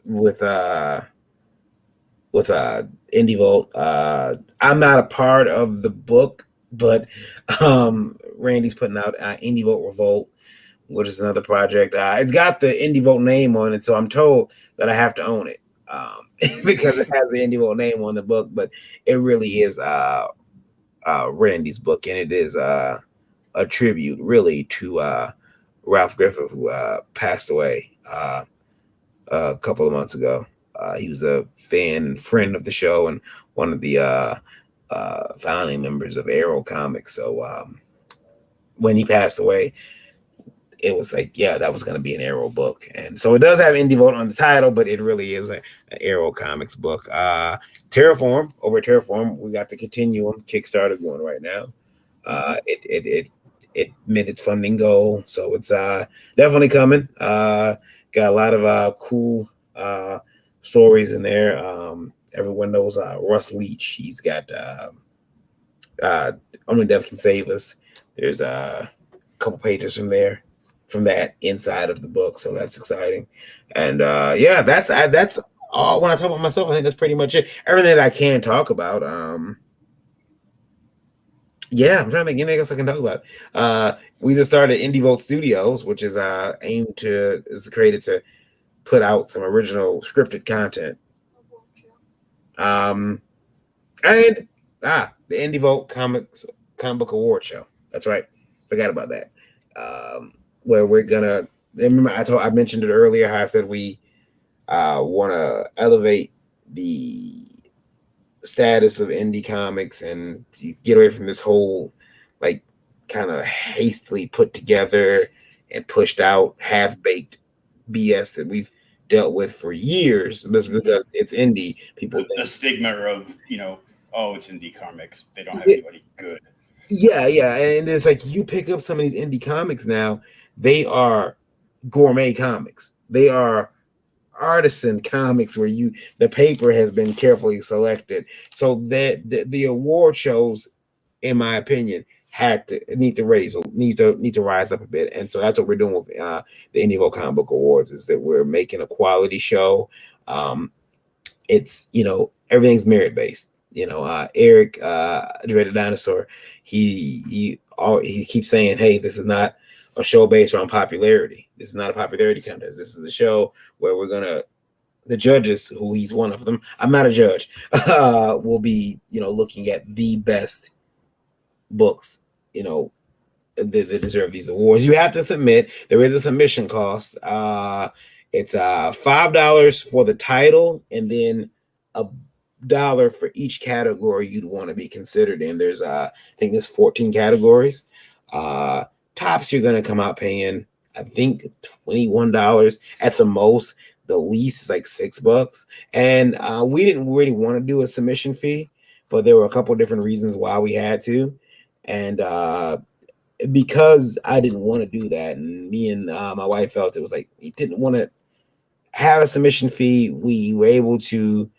with Indie Volt. I'm not a part of the book, but Randy's putting out Indie Volt Revolt, which is another project. It's got the Indie Volt name on it, so I'm told that I have to own it because it has the Indie Volt name on the book. But it really is Randy's book, and it is a tribute, really, to Ralph Griffith, who passed away a couple of months ago. He was a fan and friend of the show, and one of the founding members of Arrow Comics. So when he passed away, it was like, yeah, that was going to be an Arrow book. And so it does have Indie Vote on the title, but it really is an Arrow Comics book. Terraform, over at Terraform, we got the Continuum Kickstarter going right now. It met its funding goal, so it's definitely coming. Got a lot of cool stories in there. Everyone knows Russ Leach. He's got Only Death Can Save Us. There's a couple pages from that inside of the book, so that's exciting. And yeah, that's all. When I talk about myself, I think that's pretty much it. Everything that I can talk about. Yeah, I'm trying to think anything else I can talk about. We just started Indie Volt Studios, which is created to put out some original scripted content. And the Indie Volt Comic Book Award Show. That's right. Forgot about that. Where we're gonna remember I mentioned it earlier how I said we want to elevate the status of indie comics and to get away from this whole like kind of hastily put together and pushed out half-baked BS that we've dealt with for years. Just because it's indie, people the stigma of oh, it's indie comics, they don't have Yeah. anybody good. Yeah, and it's like you pick up some of these indie comics now, they are gourmet comics. They are artisan comics where the paper has been carefully selected. So that the award shows, in my opinion, need to rise up a bit. And so that's what we're doing with the Indie Vote Comic Book Awards, is that we're making a quality show. It's everything's merit based. Eric Dreaded Dinosaur, he keeps saying, hey, this is not a show based on popularity. This is not a popularity contest. This is a show where the judges, who he's one of them, I'm not a judge, will be, looking at the best books, that deserve these awards. You have to submit. There is a submission cost. It's $5 for the title, and then $1 for each category you'd want to be considered in. There's I think there's 14 categories. Tops you're gonna come out paying, I think, $21 at the most. The least is like $6. And we didn't really want to do a submission fee, but there were a couple different reasons why we had to. And because I didn't want to do that, and me and my wife felt it was like we didn't want to have a submission fee, we were able to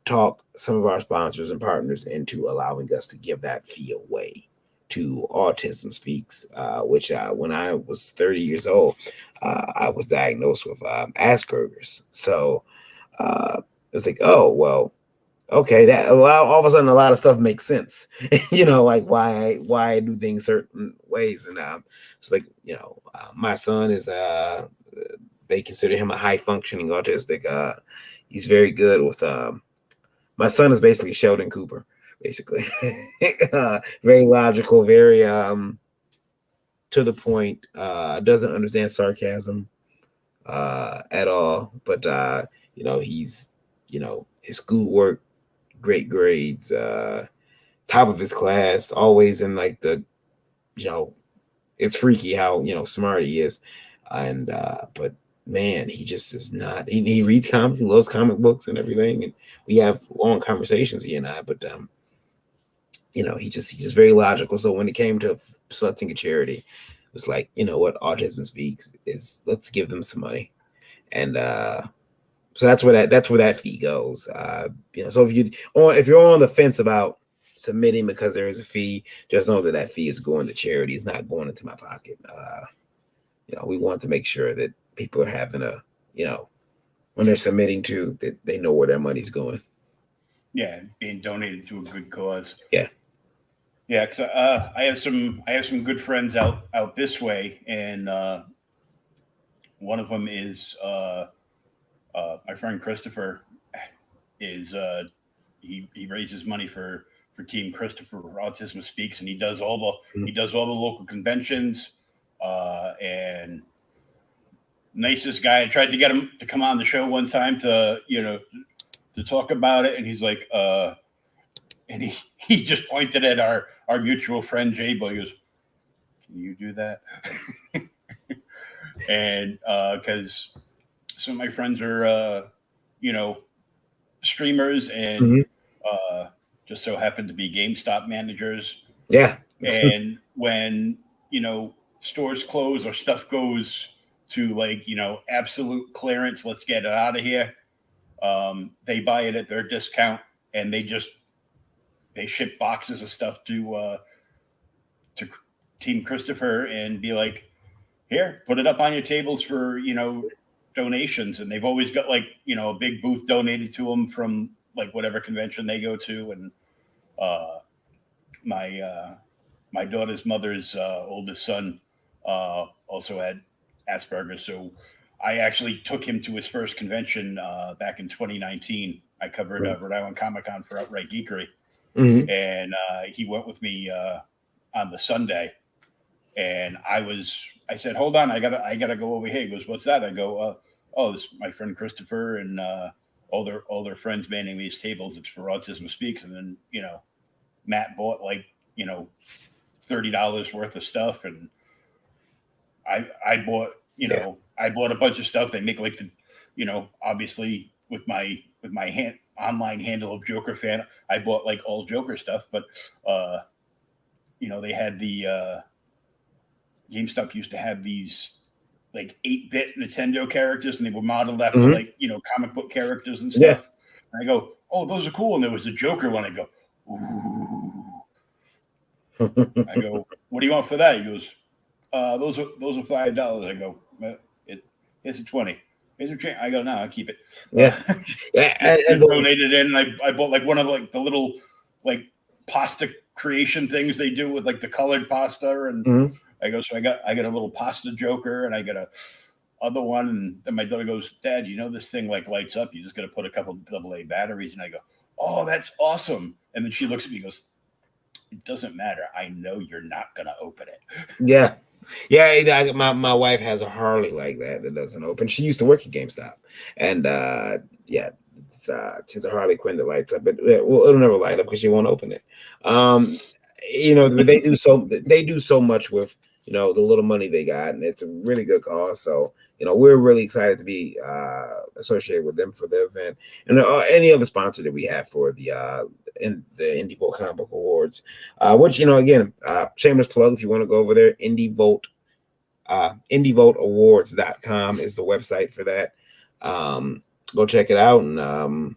talk some of our sponsors and partners into allowing us to give that fee away to Autism Speaks, which when I was 30 years old, I was diagnosed with Asperger's. So it was like, oh, well, okay, that all of a sudden a lot of stuff makes sense. Like why I do things certain ways. And it's like, my son is they consider him a high functioning autistic. He's very good with my son is basically Sheldon Cooper, basically. Very logical, very to the point, doesn't understand sarcasm at all. But he's his schoolwork, great grades, top of his class, always in like the it's freaky how smart he is. And but man, he just is not. He reads comics. He loves comic books and everything, and we have long conversations, he and I. But he's just very logical. So when it came to selecting a charity, it was like, what Autism Speaks is. Let's give them some money, and So that's where that fee goes. So if you're on the fence about submitting because there is a fee, just know that that fee is going to charity. It's not going into my pocket. We want to make sure that people are having when they're submitting to, that they know where their money's going. Yeah, being donated to a good cause. Yeah. Yeah, because I have some good friends out this way, and one of them is my friend Christopher. Is he raises money for Team Christopher Autism Speaks, and he does all the local conventions, and nicest guy. I tried to get him to come on the show one time to talk about it, and he's like, and he just pointed at our mutual friend Jay Boy. He goes, "Can you do that?" And because some of my friends are streamers and Mhm. just so happen to be GameStop managers. Yeah. And when stores close or stuff goes to absolute clearance, let's get it out of here. They buy it at their discount, and they ship boxes of stuff to Team Christopher and be like, here, put it up on your tables for donations. And they've always got a big booth donated to them from whatever convention they go to. And uh, my daughter's mother's oldest son also had Asperger's, so I actually took him to his first convention back in 2019. I covered Rhode Island Comic Con for Outright Geekery, Mhm. and he went with me on the Sunday. And I said, hold on, I gotta go over here. He goes, what's that? I go, oh, this is my friend Christopher and all their friends manning these tables. It's for Autism Speaks. And then Matt bought $30 worth of stuff, and I bought I bought a bunch of stuff. They make obviously with my online handle of Joker fan, I bought all Joker stuff. But they had the GameStop used to have these 8-bit Nintendo characters, and they were modeled after comic book characters and Yeah. stuff. And I go, oh, those are cool. And there was a Joker one. I go, ooh. I go, what do you want for that? He goes, those are $5. I go, it's a 20. Here's a change. I go, no, I'll keep it. Yeah. Yeah. And donated in, and I bought one of the little pasta creation things they do with the colored pasta, and I go, so I got a little pasta Joker, and I got a other one, and then my daughter goes, Dad, this thing lights up. You just got to put a couple AA batteries, and I go, oh, that's awesome. And then she looks at me and goes, it doesn't matter. I know you're not going to open it. Yeah. Yeah. My wife has a Harley like that doesn't open. She used to work at GameStop. And she's a Harley Quinn that lights up. But it'll never light up because she won't open it. They do so much with the little money they got, and it's a really good cause. So we're really excited to be associated with them for the event, and any other sponsor that we have for the Indie Vote Comic Book Awards, which again, shameless plug if you want to go over there. IndieVoteAwards.com is the website for that. Go check it out and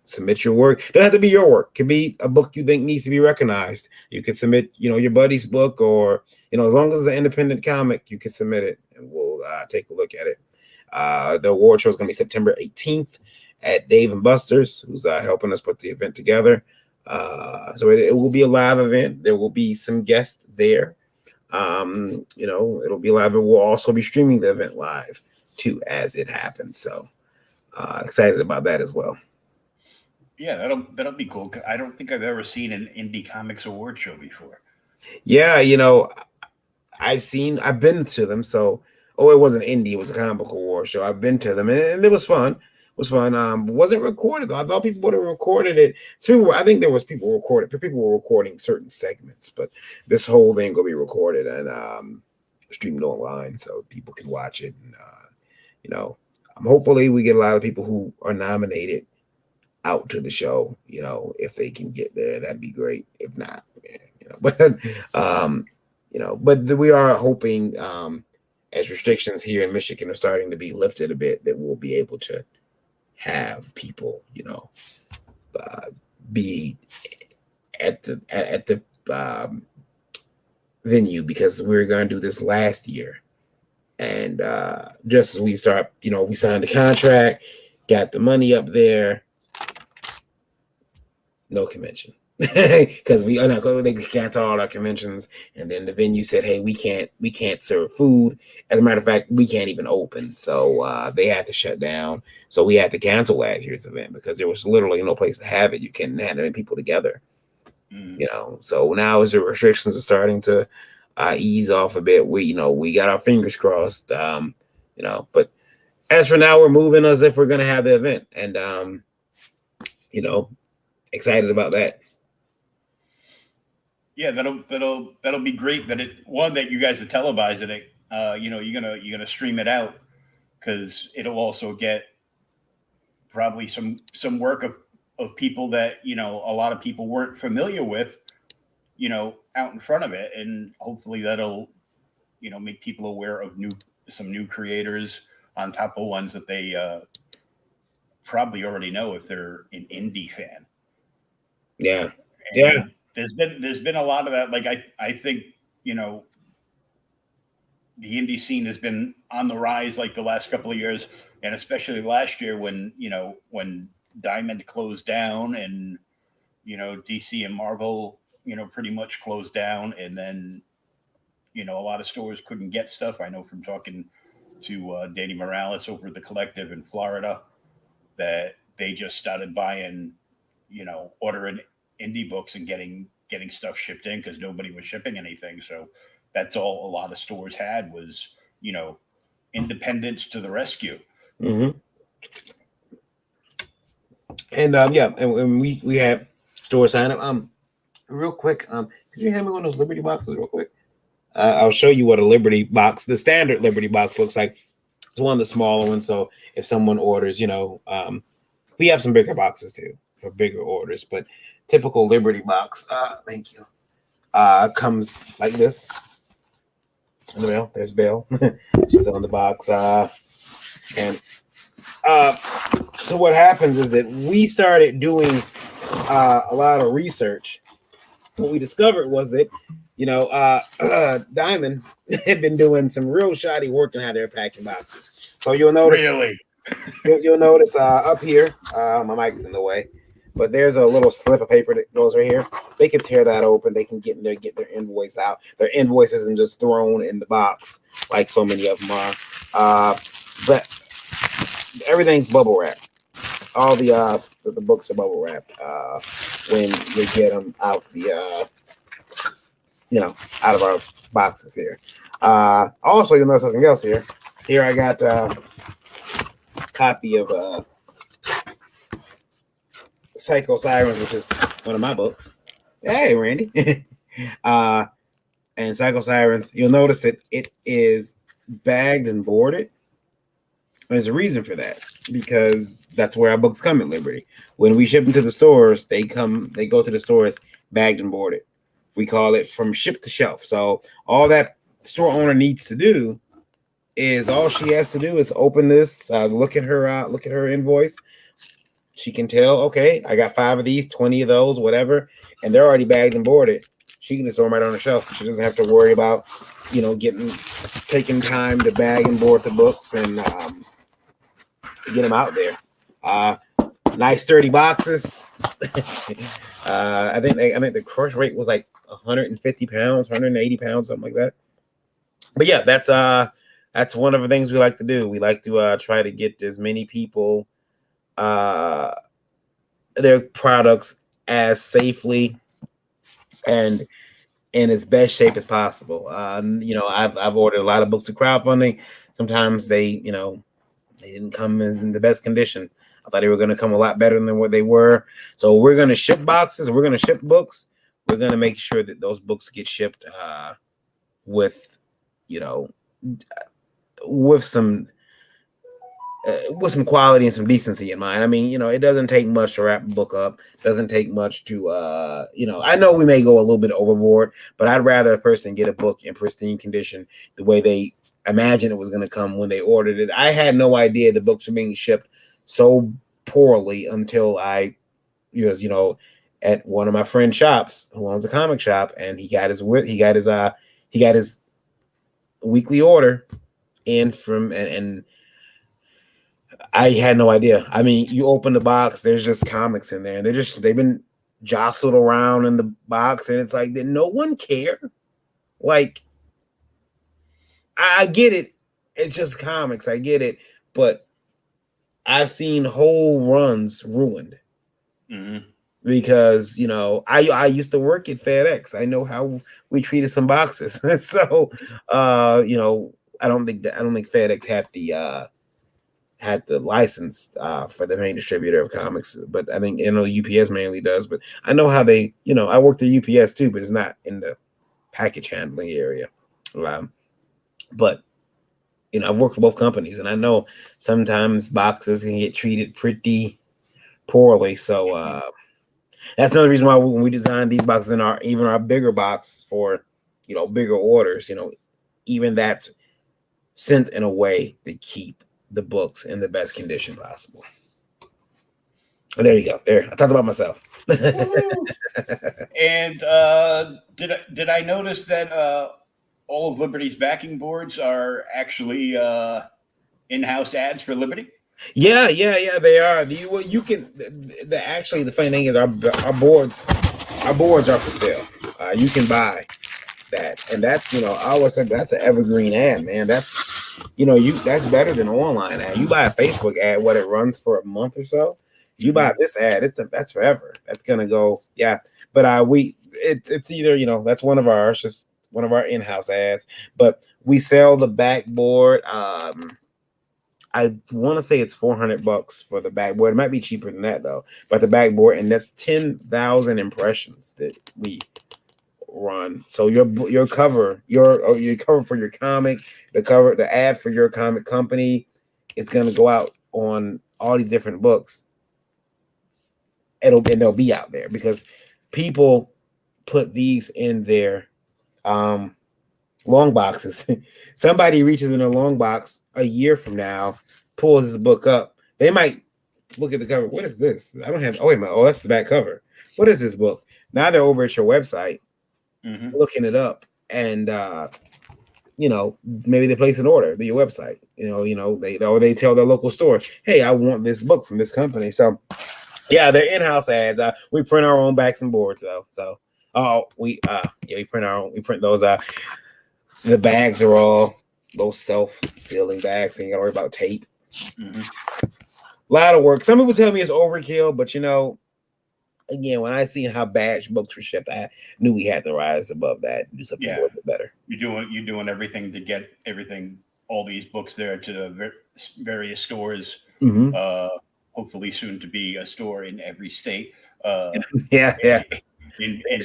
submit your work. It doesn't have to be your work. It could be a book you think needs to be recognized. You can submit your buddy's book, or as long as it's an independent comic, you can submit it, and we'll take a look at it. The award show is going to be September 18th at Dave and Buster's, who's helping us put the event together. So it will be a live event. There will be some guests there. It'll be live. It will also be streaming the event live too as it happens. So excited about that as well. Yeah, that'll be cool. I don't think I've ever seen an Indie Comics Award show before. Yeah, I've been to them. So, it wasn't indie, it was a comic book award show. I've been to them, and it was fun. It was fun. Wasn't recorded though. I thought people would have recorded it. So I think there was people were recording certain segments, but this whole thing will be recorded and streamed online so people can watch it. And hopefully we get a lot of people who are nominated out to the show. If they can get there, that'd be great. If not, but we are hoping as restrictions here in Michigan are starting to be lifted a bit, that we'll be able to have people, be at the venue, because we were going to do this last year. And just as we start, we signed the contract, got the money up there, no convention. Because they canceled all our conventions, and then the venue said, "Hey, we can't serve food. As a matter of fact, we can't even open." So they had to shut down. So we had to cancel last year's event because there was literally no place to have it. You can't have any people together. So now as the restrictions are starting to ease off a bit, we got our fingers crossed. But as for now, we're moving as if we're going to have the event, and excited about that. Yeah, that'll be great. That you guys are televising it. You're gonna stream it out, because it'll also get probably some work of people that a lot of people weren't familiar with, out in front of it, and hopefully that'll make people aware of some new creators on top of ones that they probably already know if they're an indie fan. Yeah, and yeah. There's been a lot of that. Like I think the indie scene has been on the rise like the last couple of years, and especially last year when Diamond closed down, and DC and Marvel pretty much closed down, and then a lot of stores couldn't get stuff. I know from talking to Danny Morales over at the Collective in Florida that they just started buying, ordering indie books and getting stuff shipped in because nobody was shipping anything. So that's all a lot of stores had was, independence to the rescue. Mm-hmm. And and we have store sign up. Real quick, could you hand me one of those Liberty boxes real quick? I'll show you what a Liberty box, the standard Liberty box, looks like. It's one of the smaller ones. So if someone orders, we have some bigger boxes too for bigger orders, but typical Liberty box. Thank you. Comes like this. Well, there's Belle. She's on the box. And so what happens is that we started doing a lot of research. What we discovered was that Diamond had been doing some real shoddy work on how they're packing boxes. So you'll notice, you'll notice up here, my mic's in the way, but there's a little slip of paper that goes right here. They can tear that open. They can get their invoice out. Their invoice isn't just thrown in the box like so many of them are. But everything's bubble wrapped. All the books are bubble wrapped when you get them out out of our boxes here. Also, you'll notice something else here. Here I got a copy of Psycho Sirens, which is one of my books. Hey, Randy. And Psycho Sirens, you'll notice that it is bagged and boarded. There's a reason for that, because that's where our books come at Liberty. When we ship them to the stores, they go to the stores bagged and boarded. We call it from ship to shelf. So all that store owner needs to do is all she has to do is open this, look at her invoice. She can tell, okay, I got 5 of these, 20 of those, whatever, and they're already bagged and boarded. She can just throw them right on the shelf. She doesn't have to worry about, taking time to bag and board the books and get them out there. Nice sturdy boxes. I think the crush rate was like 150 pounds, 180 pounds, something like that. But yeah, that's one of the things we like to do. We like to try to get as many people their products as safely and in as best shape as possible. I've ordered a lot of books to crowdfunding. Sometimes they didn't come in the best condition. I thought they were going to come a lot better than what they were. So we're going to ship boxes. We're going to ship books. We're going to make sure that those books get shipped with some quality and some decency in mind. I mean, it doesn't take much to wrap a book up. It doesn't take much to, I know we may go a little bit overboard, but I'd rather a person get a book in pristine condition the way they imagine it was going to come when they ordered it. I had no idea the books were being shipped so poorly until I was, at one of my friend's shops who owns a comic shop, and he got his weekly order in from, and I had no idea. I mean, you open the box, there's just comics in there, and they've been jostled around in the box, and it's like, did no one care? Like, I get it. It's just comics. I get it. But I've seen whole runs ruined because, I used to work at FedEx. I know how we treated some boxes. So, I don't think FedEx had the license for the main distributor of comics, but I think UPS mainly does. But I know how they, I worked at UPS too, but it's not in the package handling area. But I've worked with both companies, and I know sometimes boxes can get treated pretty poorly. So that's another reason why when we design these boxes in our bigger box for bigger orders, even that's sent in a way to keep the books in the best condition possible. And there you go. There, I talked about myself. And did I notice that all of Liberty's backing boards are actually in-house ads for Liberty? Yeah, they are. You can. Actually, the funny thing is, our boards are for sale. You can buy that, and that's I always said that's an evergreen ad, man. That's that's better than an online ad. You buy a Facebook ad, what it runs for a month or so. You buy this ad, that's forever. That's gonna go, yeah. But it's either that's one of ours, just one of our in-house ads. But we sell the backboard. I want to say it's $400 for the backboard. It might be cheaper than that though. But the backboard, and that's 10,000 impressions that we run. So your cover, your cover for your comic, the ad for your comic company, it's gonna go out on all these different books. And they'll be out there because people put these in their long boxes. Somebody reaches in a long box a year from now, pulls this book up. They might look at the cover. What is this? I don't have. Oh wait a minute. Oh, that's the back cover. What is this book? Now they're over at your website, looking it up, and maybe they place an order to your website. They tell their local store, "Hey, I want this book from this company." So, yeah, they're in-house ads. We print our own backs and boards though. So, we print our own. We print those out. The bags are all those self-sealing bags, so you gotta worry about tape. A lot of work. Some people tell me it's overkill, but again, when I seen how bad books were shipped, I knew we had to rise above that and do something a little bit better. You're doing everything to get all these books there to the various stores. Hopefully, soon to be a store in every state. In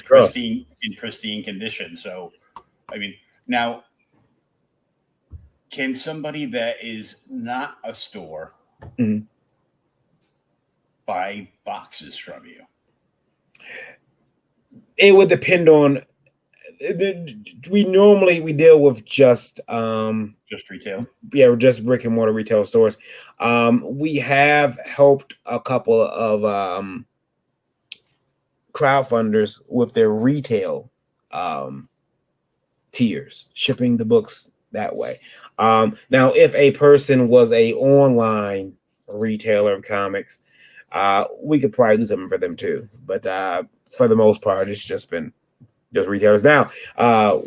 pristine condition. So, I mean. Now, can somebody that is not a store buy boxes from you? It would depend on. We deal with just retail. Yeah, just brick and mortar retail stores. We have helped a couple of crowdfunders with their retail tiers, shipping the books that way. Now, if a person was a online retailer of comics, we could probably do something for them too. But for the most part, it's just been just retailers. Now,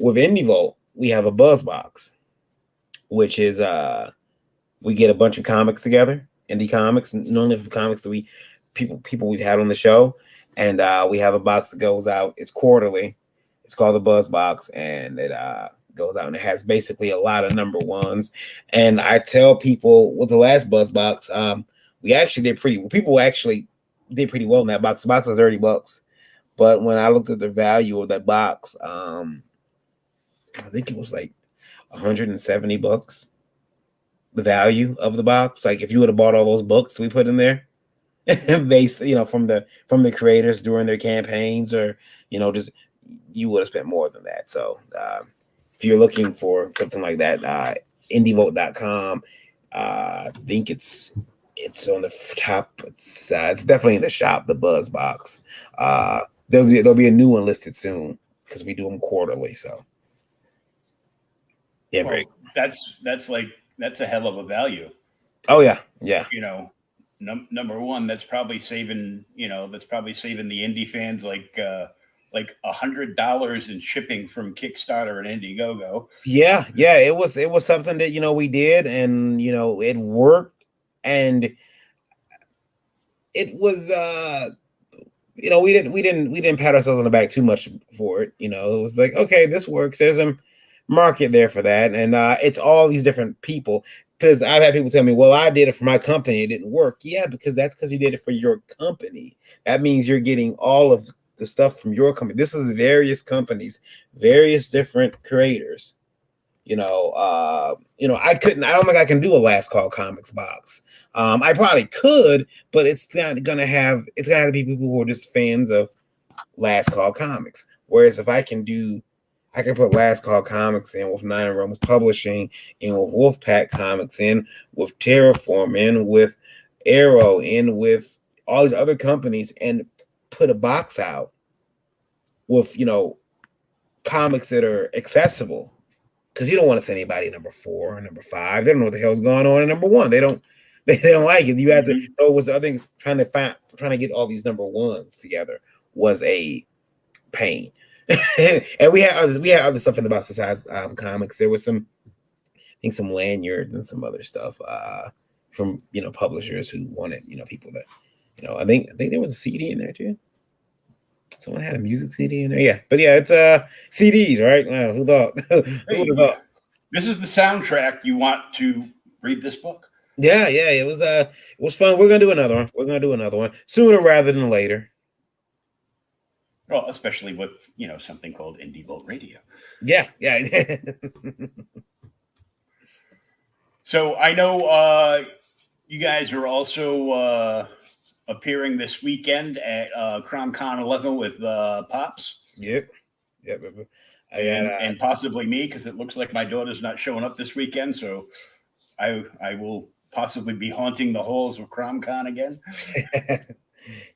with IndieVolt, we have a buzz box, which is we get a bunch of comics together, indie comics, normally for comics that people we've had on the show, and we have a box that goes out. It's quarterly. It's called the Buzz Box, and it goes out, and it has basically a lot of number ones. And I tell people with the last Buzz Box, we actually did pretty well. People actually did pretty well in that box. The box was $30, but when I looked at the value of that box, I think it was like $170. The value of the box, like if you would have bought all those books we put in there, based from the creators during their campaigns, or just. You would have spent more than that. So if you're looking for something like that, indievote.com, I think it's It's on the top. It's definitely in the shop, the Buzz box. There'll be a new one listed soon because we do them quarterly. So yeah, very. Well, that's a hell of a value. Oh yeah, yeah, You know, number one, that's probably saving the indie fans like $100 in shipping from Kickstarter and Indiegogo. yeah. It was something that we did, and it worked, and it was we didn't pat ourselves on the back too much for it. It was like, okay, this works. There's a market there for that, and it's all these different people. Because I've had people tell me, well, I did it for my company, it didn't work. Yeah, that's because you did it for your company. That means you're getting all of the stuff from your company. This is various companies, various different creators. I don't think I can do a Last Call Comics box. I probably could, but it's gonna have to be people who are just fans of Last Call Comics. Whereas if I can put Last Call Comics in with Nine Realms Publishing, in with Wolfpack Comics, in with Terraform, in with Arrow, in with all these other companies, and put a box out with comics that are accessible. Because you don't want to send anybody number 4 or number 5. They don't know what the hell's going on in number 1. They don't like it. You have to. So it was the other things trying to get all these number 1s together was a pain. And we had other stuff in the box besides comics. There was some lanyards and some other stuff from publishers who wanted people to I think there was a CD in there too. Someone had a music CD in there. Yeah, but yeah, it's CDs, right? Wow, who thought? Who would have thought? This is the soundtrack. You want to read this book? Yeah. It was fun. We're gonna do another one sooner rather than later. Well, especially with something called Indie Bolt Radio. Yeah. So I know you guys are also appearing this weekend at CromCon 11 with Pops. Yep. And possibly me, because it looks like my daughter's not showing up this weekend, so I will possibly be haunting the halls of CromCon again.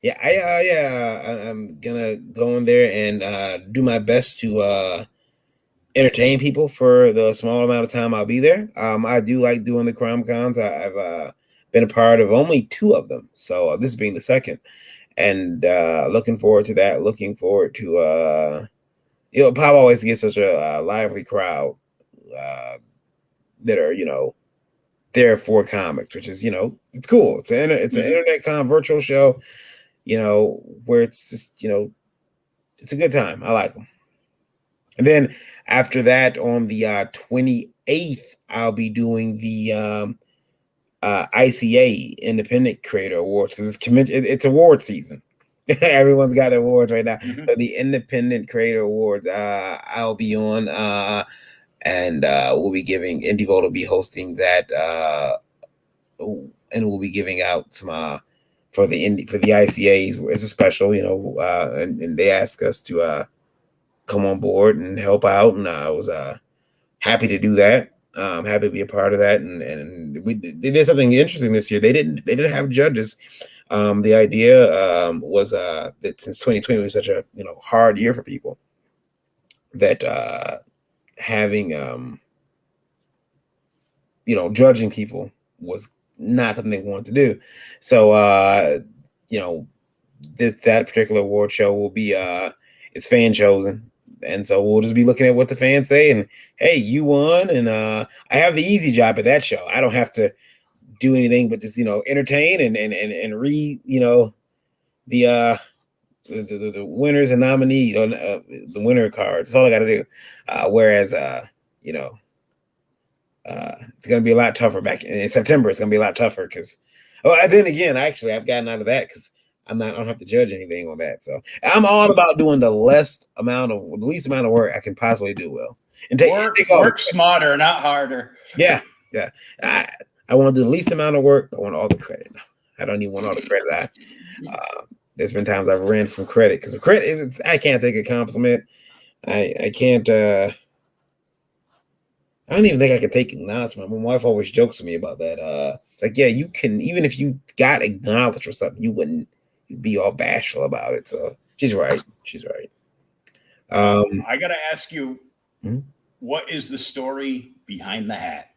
I'm gonna go in there and do my best to entertain people for the small amount of time I'll be there. I do like doing the CromCons. I've been a part of only 2 of them, so this being the second, and looking forward to that. Looking forward to Pop always gets such a lively crowd that are there for comics, which is it's cool. It's an internet con virtual show, where it's just it's a good time. I like them. And then after that, on the 28th, I'll be doing the ICA Independent Creator Awards, because it's award season. Everyone's got their awards right now. Mm-hmm. So the Independent Creator Awards, I'll be on, and we'll be giving IndieVolt will be hosting that, and we'll be giving out some for the ICAs. It's a special, and they ask us to come on board and help out, and I was happy to do that. Happy to be a part of that, and they did something interesting this year. They didn't have judges. The idea was that since 2020 was such a hard year for people, that having judging people was not something they wanted to do. So that particular award show will be it's fan chosen. And so we'll just be looking at what the fans say, and hey, you won. And I have the easy job at that show. I don't have to do anything but just entertain and read the winners and nominees on the winner cards. That's all I got to do. Whereas it's going to be a lot tougher back in September. It's going to be a lot tougher because then again, actually, I've gotten out of that because I don't have to judge anything on that. So I'm all about doing the least amount of work I can possibly do well. And work smarter, not harder. Yeah. I want to do the least amount of work. I want all the credit. I don't even want all the credit. There's been times I've ran from credit because of credit. I can't take a compliment. I can't. I don't even think I can take acknowledgement. My wife always jokes with me about that. It's like, yeah, you can, even if you got acknowledged or something, you wouldn't be all bashful about it. So she's right. She's right. I got to ask you, hmm? what is the story behind the hat?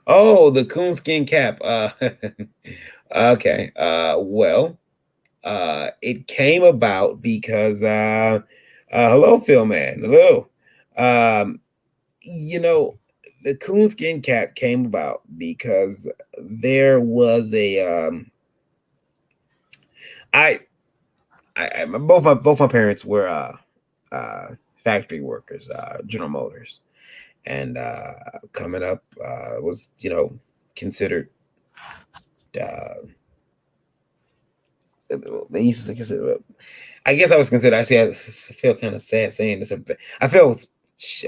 Oh, the coonskin cap. Okay. Well, it came about because hello, Phil man. Hello. Um, you know, the coonskin cap came about because there was a I, both my parents were factory workers, General Motors, and coming up was considered uh, they used to consider. I guess I was considered. I feel kind of sad saying this. I feel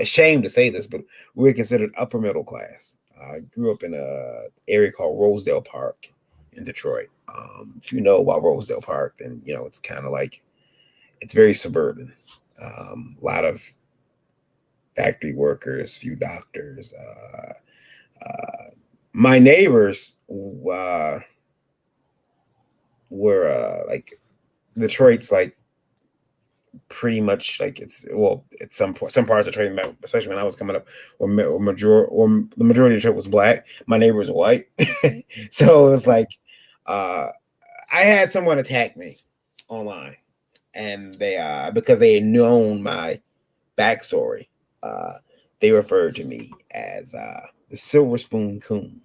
ashamed to say this, but we're considered upper middle class. I grew up in a area called Rosedale Park in Detroit. If you know about Rosedale Park, then you know it's kind of like it's very suburban. A lot of factory workers, few doctors. My neighbors were like Detroit's like pretty much like it's well at some point some parts of Detroit, especially when I was coming up, or the majority of Detroit was black. My neighbors were white, so it was like I had someone attack me online, and they because they had known my backstory, uh, they referred to me as the Silver Spoon Coon.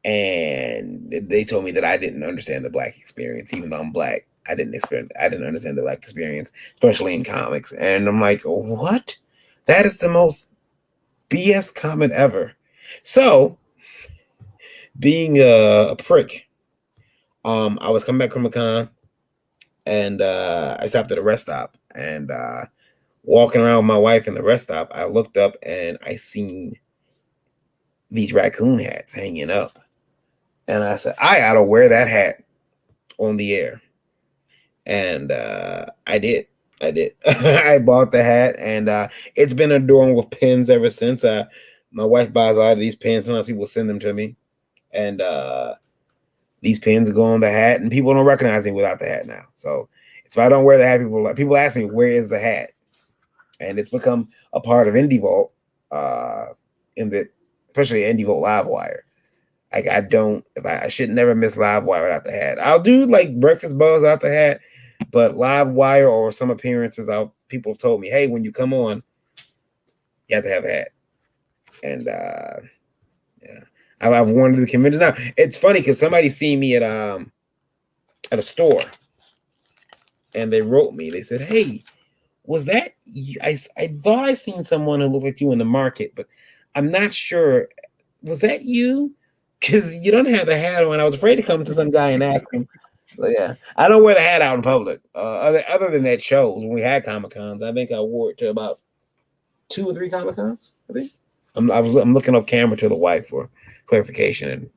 And they told me that I didn't understand the black experience, even though I'm black. I didn't understand the black experience, especially in comics. And I'm like, what? That is the most BS comment ever. So, being a prick, I was coming back from a con, and I stopped at a rest stop, and walking around with my wife in the rest stop, I looked up and I seen these raccoon hats hanging up. And I said, I gotta wear that hat on the air. And I did. I did. I bought the hat, and it's been adorned with pins ever since. My wife buys a lot of these pins. Sometimes people send them to me, and these pins go on the hat, and people don't recognize me without the hat now. So if I don't wear the hat, people ask me where is the hat, and it's become a part of Indie Vault, especially Indie Vault Live Wire. Like I should never miss Live Wire without the hat. I'll do like Breakfast Buzz without the hat, but Live Wire or some appearances, people have told me, hey, when you come on, you have to have a hat. And yeah, I've worn to the convention. Now it's funny because somebody seen me at a store, and they wrote me. They said, hey, was that you? I thought I seen someone who looked like you in the market, but I'm not sure. Was that you? Because you don't have the hat on. I was afraid to come to some guy and ask him. So yeah, I don't wear the hat out in public. Other than that shows when we had Comic Cons, I think I wore it to about 2 or 3 Comic Cons. I think I'm looking off camera to the wife for clarification and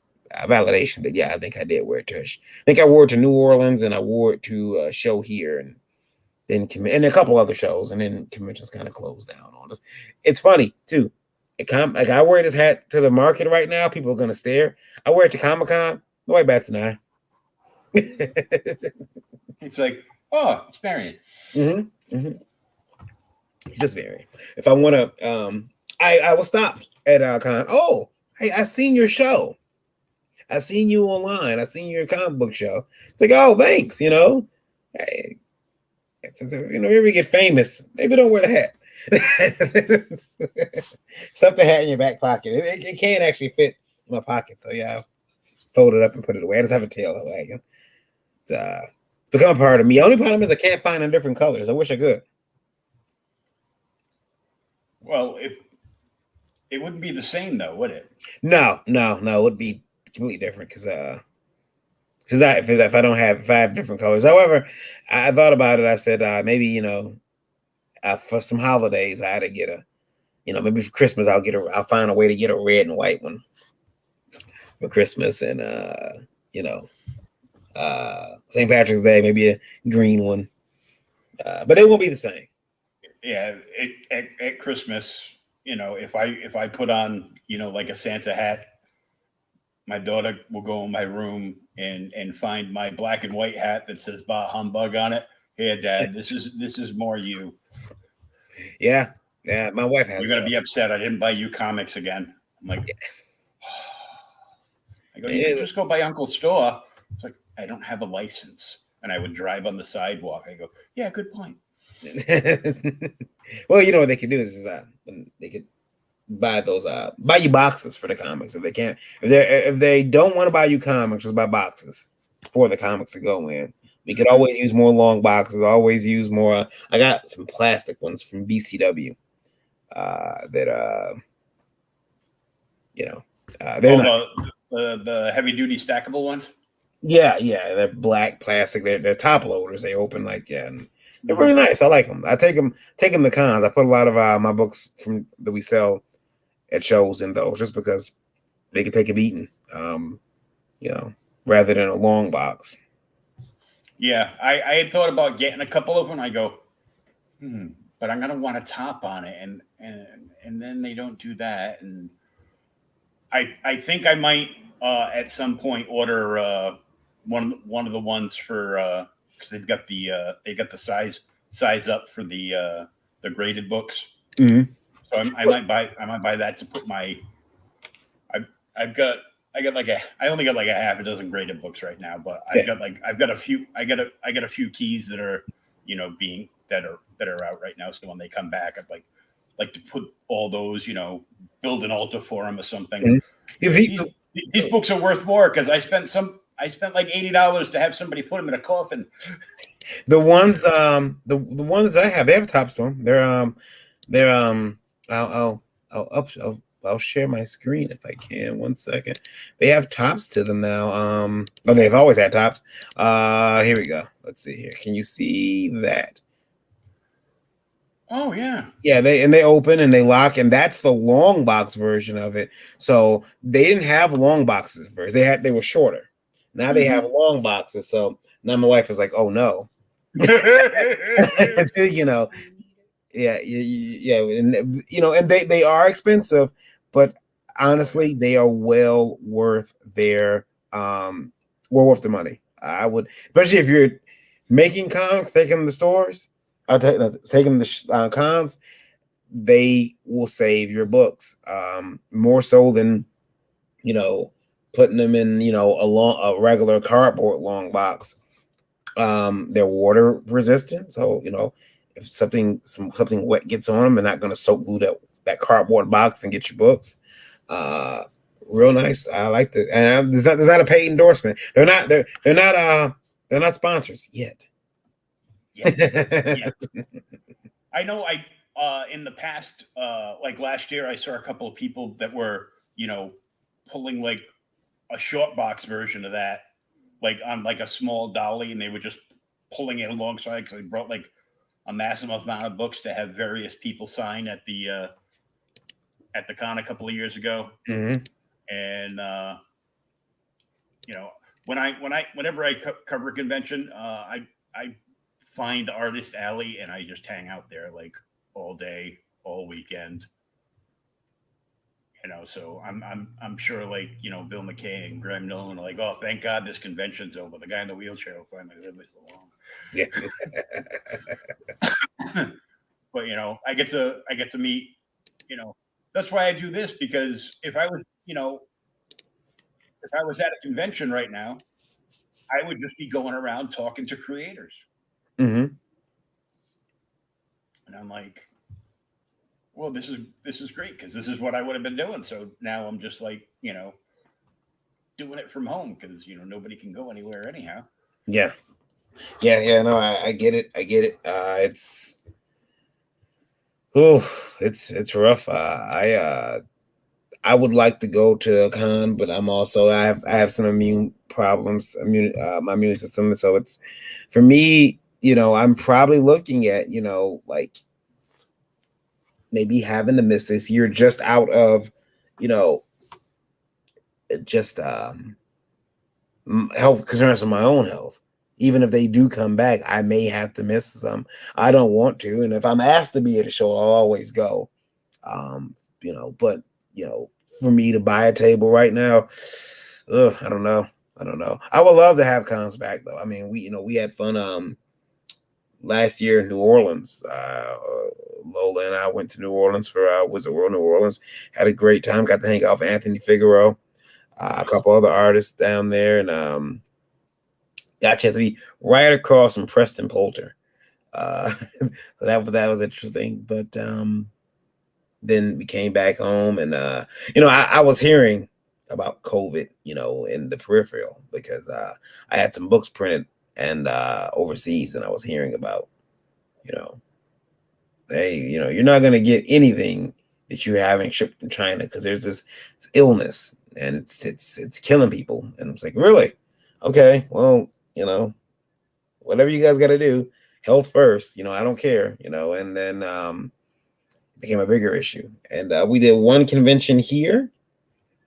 validation. That yeah, I think I did wear it to. I think I wore it to New Orleans, and I wore it to a show here, and then and a couple other shows, and then conventions kind of closed down on us. It's funny too. Like I wear this hat to the market right now, people are gonna stare. I wear it to Comic Con, nobody bats an eye. It's like, oh, it's Varian. Mm-hmm. Mm-hmm. It's just Varian. If I want to, I will stop at con. Oh, hey, I seen your show. I seen you online. I seen your comic book show. It's like, oh, thanks. Hey, if you ever get famous, maybe don't wear the hat. Stuff the hat in your back pocket. It can't actually fit in my pocket. So yeah, I fold it up and put it away. I just have a tail wagging. It's become a part of me. The only problem is I can't find them in different colors. I wish I could. Well, it wouldn't be the same though, would it? No. It would be completely different because if I have different colors. However, I thought about it. I said maybe for some holidays I had to get maybe for Christmas I'll find a way to get a red and white one for Christmas, and St. Patrick's Day maybe a green one, but it won't be the same. Yeah, at Christmas, if I put on, like a Santa hat, my daughter will go in my room and find my black and white hat that says "Bah Humbug" on it. Here, Dad, this is more you. Yeah, yeah. My wife You're has gonna be upset. I didn't buy you comics again. I'm like, I go, you could yeah. just go by Uncle's store. It's like, I don't have a license. And I would drive on the sidewalk. I go, yeah, good point. Well, you know what they could do is they could buy those buy you boxes for the comics if they can't if they don't want to buy you comics, just buy boxes for the comics to go in. We could always use more long boxes, always use more. I got some plastic ones from BCW that they're Oh, not. the heavy duty stackable ones. Yeah, yeah, they're black plastic. They're top loaders. They open like, yeah, and they're really Mm-hmm. nice. I like them. I take them to cons. I put a lot of my books from that we sell at shows in those, just because they can take a beating, you know, rather than a long box. Yeah, I had thought about getting a couple of them. I go, but I'm gonna want a top on it, and then they don't do that, and I think I might at some point order one of the ones for because they got the size up for the graded books. Mm-hmm. So I might buy that to put my I I've got I only got like a half a dozen graded books right now, but I've got a few I got a few keys that are being that are out right now. So when they come back, I'd like to put all those, build an altar for them or something. Mm-hmm. These books are worth more because I spent like $80 to have somebody put them in a coffin. The ones the ones that I have, they have tops to them. They're I'll share my screen if I can. One second. They have tops to them now. Oh, they've always had tops. Here we go. Let's see here. Can you see that? Oh yeah. Yeah, they open and they lock, and that's the long box version of it. So they didn't have long boxes first. They were shorter. Now they have long boxes. So now my wife is like, oh no. Yeah, and and they are expensive, but honestly, they are well worth the money. I would, especially if you're making cons, taking them to stores, taking the cons, they will save your books more so than putting them in a regular cardboard long box. They're water resistant, so if something wet gets on them, they're not going to soak glue that cardboard box and get your books. Real nice. I like that. And there's not a paid endorsement. They're not sponsors yet. Yeah. I know. In the past, like last year, I saw a couple of people that were pulling like a short box version of that, like on like a small dolly, and they were just pulling it alongside because they brought like a massive amount of books to have various people sign at the con a couple of years ago. Mm-hmm. And whenever I cover a convention, I find Artist Alley and I just hang out there like all day, all weekend. So I'm sure like Bill McKay and Graham Nolan are like, oh, thank God this convention's over. The guy in the wheelchair will finally live this long. Yeah. But I get to meet. That's why I do this, because if I was at a convention right now, I would just be going around talking to creators. Mm-hmm. And I'm like, well, this is great because this is what I would have been doing. So now I'm just like, doing it from home because nobody can go anywhere anyhow. Yeah. No, I get it. It's rough. I would like to go to a con, but I have some immune problems, my immune system. So it's for me, I'm probably looking at, like maybe having to miss this year just out of, just health concerns of my own health. Even if they do come back, I may have to miss some. I don't want to, and if I'm asked to be at a show, I'll always go. But for me to buy a table right now, I don't know. I would love to have cons back though. I mean, we had fun last year in New Orleans. Lola and I went to New Orleans for Wizard World New Orleans. Had a great time. Got to hang out with Anthony Figueroa, a couple other artists down there, and got a chance to be right across from Preston Poulter. So that was interesting. But then we came back home, and I was hearing about COVID, in the peripheral because I had some books printed and overseas, and I was hearing about, hey, you're not going to get anything that you haven't shipped from China because there's this illness and it's killing people. And it's like, really? Okay, well, whatever you guys got to do, health first. I don't care. And then it became a bigger issue. And we did one convention here.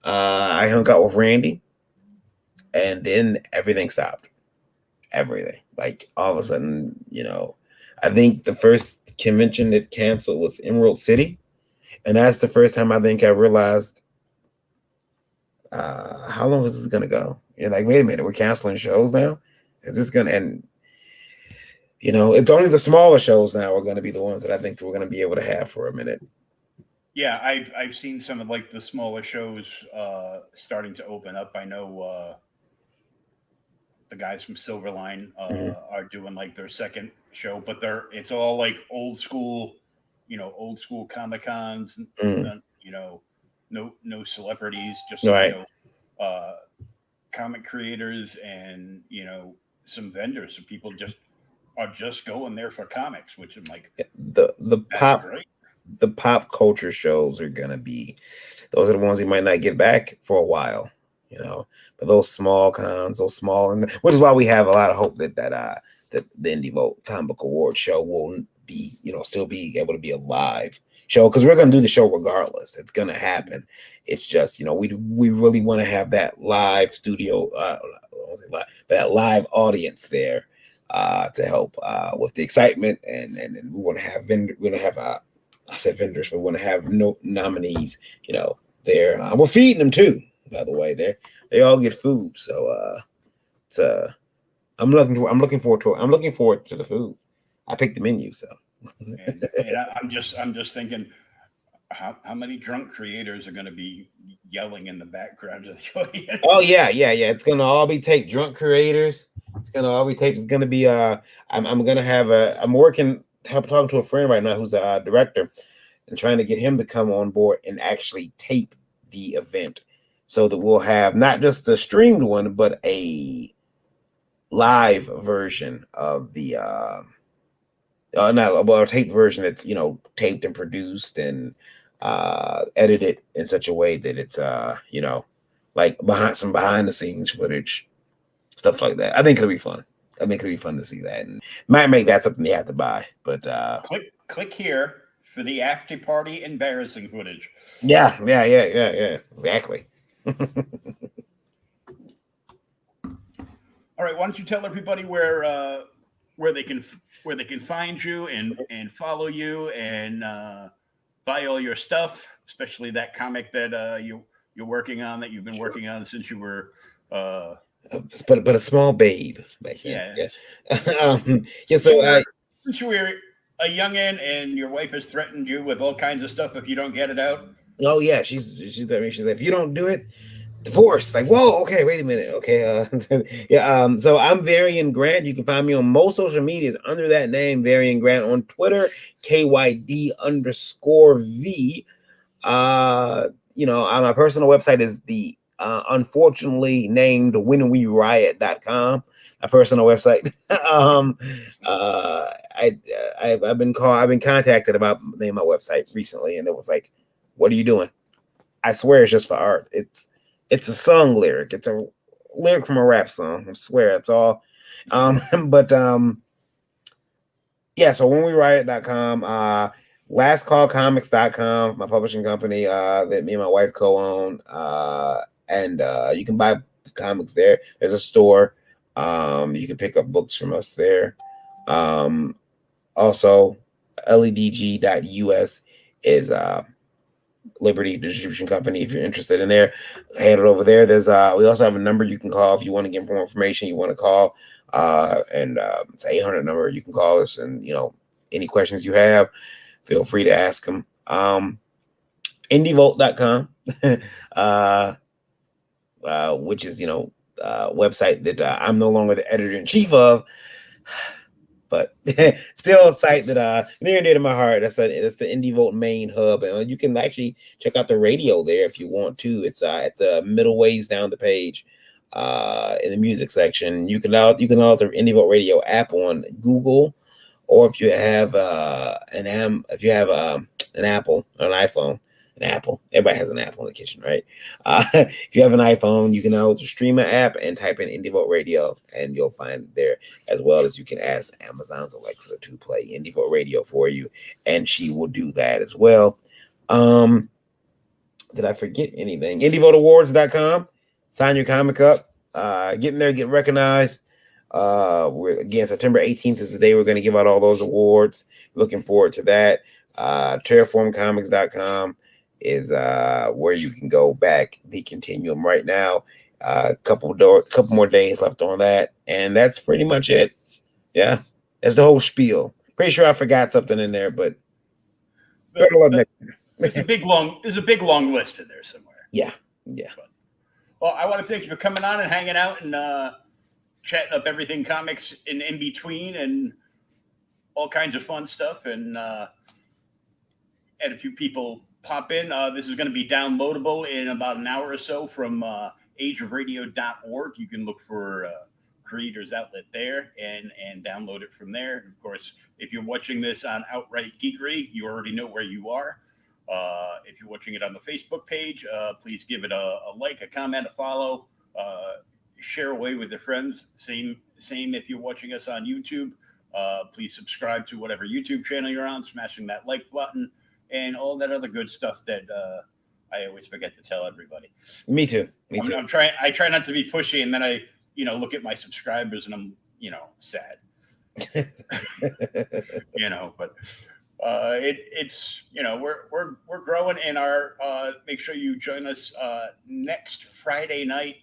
I hung out with Randy, and then everything stopped. Everything, like all of a sudden, I think the first convention that canceled was Emerald City, and that's the first time I think I realized how long is this gonna go? You're like, wait a minute, we're canceling shows now. Is this gonna end? It's only the smaller shows now are going to be the ones that I think we're going to be able to have for a minute. Yeah, I've seen some of like the smaller shows starting to open up. I know the guys from Silverline are doing like their second show, but it's all like old school Comic Cons. No celebrities, just Right. comic creators and some vendors. So people are just going there for comics, which I'm like, the pop great. The pop culture shows are gonna be, those are the ones you might not get back for a while, but those small cons, which is why we have a lot of hope that the Indie Vote Comic Book Award show will be, still be able to be a live show, because we're gonna do the show regardless. It's gonna happen. It's just, we really want to have that live studio, that live audience there to help with the excitement, and we want to have I said vendors, but we want to have no nominees, there. We're feeding them too, by the way. They all get food, so I'm looking forward to the food. I picked the menu, so. and I'm just thinking, how many drunk creators are going to be yelling in the background of the audience? Oh yeah. It's gonna all be taped. Drunk creators. It's gonna all be taped. It's gonna be I'm gonna have I'm talking to a friend right now who's a director, and trying to get him to come on board and actually tape the event, so that we'll have not just the streamed one, but a live version of the a taped version that's taped and produced and edited in such a way that it's like behind the scenes footage, stuff like that. I think it'll be fun. I think it'll be fun to see that, and might make that something you have to buy. But click here for the after party embarrassing footage. Yeah, exactly. All right, why don't you tell everybody where they can find you and follow you and buy all your stuff, especially that comic that you're working on, that you've been working on since you were but a small babe back then. Yeah. So since you were a youngin' and your wife has threatened you with all kinds of stuff if you don't get it out. Oh yeah, she's like, if you don't do it, divorce. Like, whoa, okay, wait a minute, okay, yeah. So I'm Varian Grant. You can find me on most social medias under that name, Varian Grant, on Twitter, KYD_V. My personal website is the unfortunately named WhenWeRiot.com. My personal website. I've been contacted about the name of my website recently, and it was like, what are you doing? I swear it's just for art. It's a song lyric. It's a lyric from a rap song. I swear it's all. Yeah, so WhenWeRiot.com, LastCallComics.com, my publishing company that me and my wife co-own, and you can buy comics there. There's a store. You can pick up books from us there. Also, ledg.us is Liberty Distribution Company. If you're interested in there, head it over there. There's we also have a number you can call if you want to get more information. You want to call, and it's an 800 number. You can call us, and any questions you have, feel free to ask them. IndieVolt.com, which is website that I'm no longer the editor in chief of, but still a site that near and dear to my heart. That's the IndieVolt main hub, and you can actually check out the radio there if you want to. It's at the middle ways down the page, in the music section. You can download the IndieVolt radio app on Google, or if you have an Apple or an iPhone. An Apple. Everybody has an Apple in the kitchen, right? If you have an iPhone, you can now stream an app and type in IndieVolt Radio, and you'll find it there, as well as you can ask Amazon's Alexa to play IndieVolt Radio for you, and she will do that as well. Did I forget anything? IndieVoltAwards.com. Sign your comic up. Get in there, get recognized. September 18th is the day we're going to give out all those awards. Looking forward to that. TerraformComics.com is where you can go back the continuum right now. Couple more days left on that, and that's pretty much it. Yeah, that's the whole spiel. Pretty sure I forgot something in there, but there's a big long list in there somewhere. Yeah. Well, I want to thank you for coming on and hanging out and chatting up everything comics in between and all kinds of fun stuff, and a few people pop in. This is going to be downloadable in about an hour or so from ageofradio.org. You can look for Creators Outlet there and download it from there. Of course, if you're watching this on Outright Geekery, you already know where you are. If you're watching it on the Facebook page, please give it a like, a comment, a follow, share away with your friends. Same if you're watching us on YouTube. Please subscribe to whatever YouTube channel you're on, smashing that like button, and all that other good stuff that I always forget to tell everybody. Me too. I try not to be pushy, and then I look at my subscribers and I'm sad. But it's we're growing, and our make sure you join us next Friday night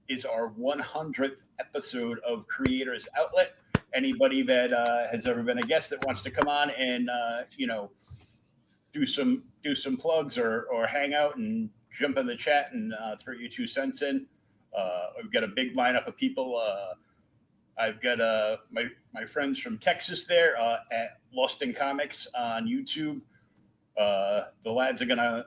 is our 100th episode of Creators Outlet. Anybody that has ever been a guest that wants to come on and do some plugs or hang out and jump in the chat and throw your 2 cents in. We've got a big lineup of people. I've got my friends from Texas there at Lost in Comics on YouTube. The lads are gonna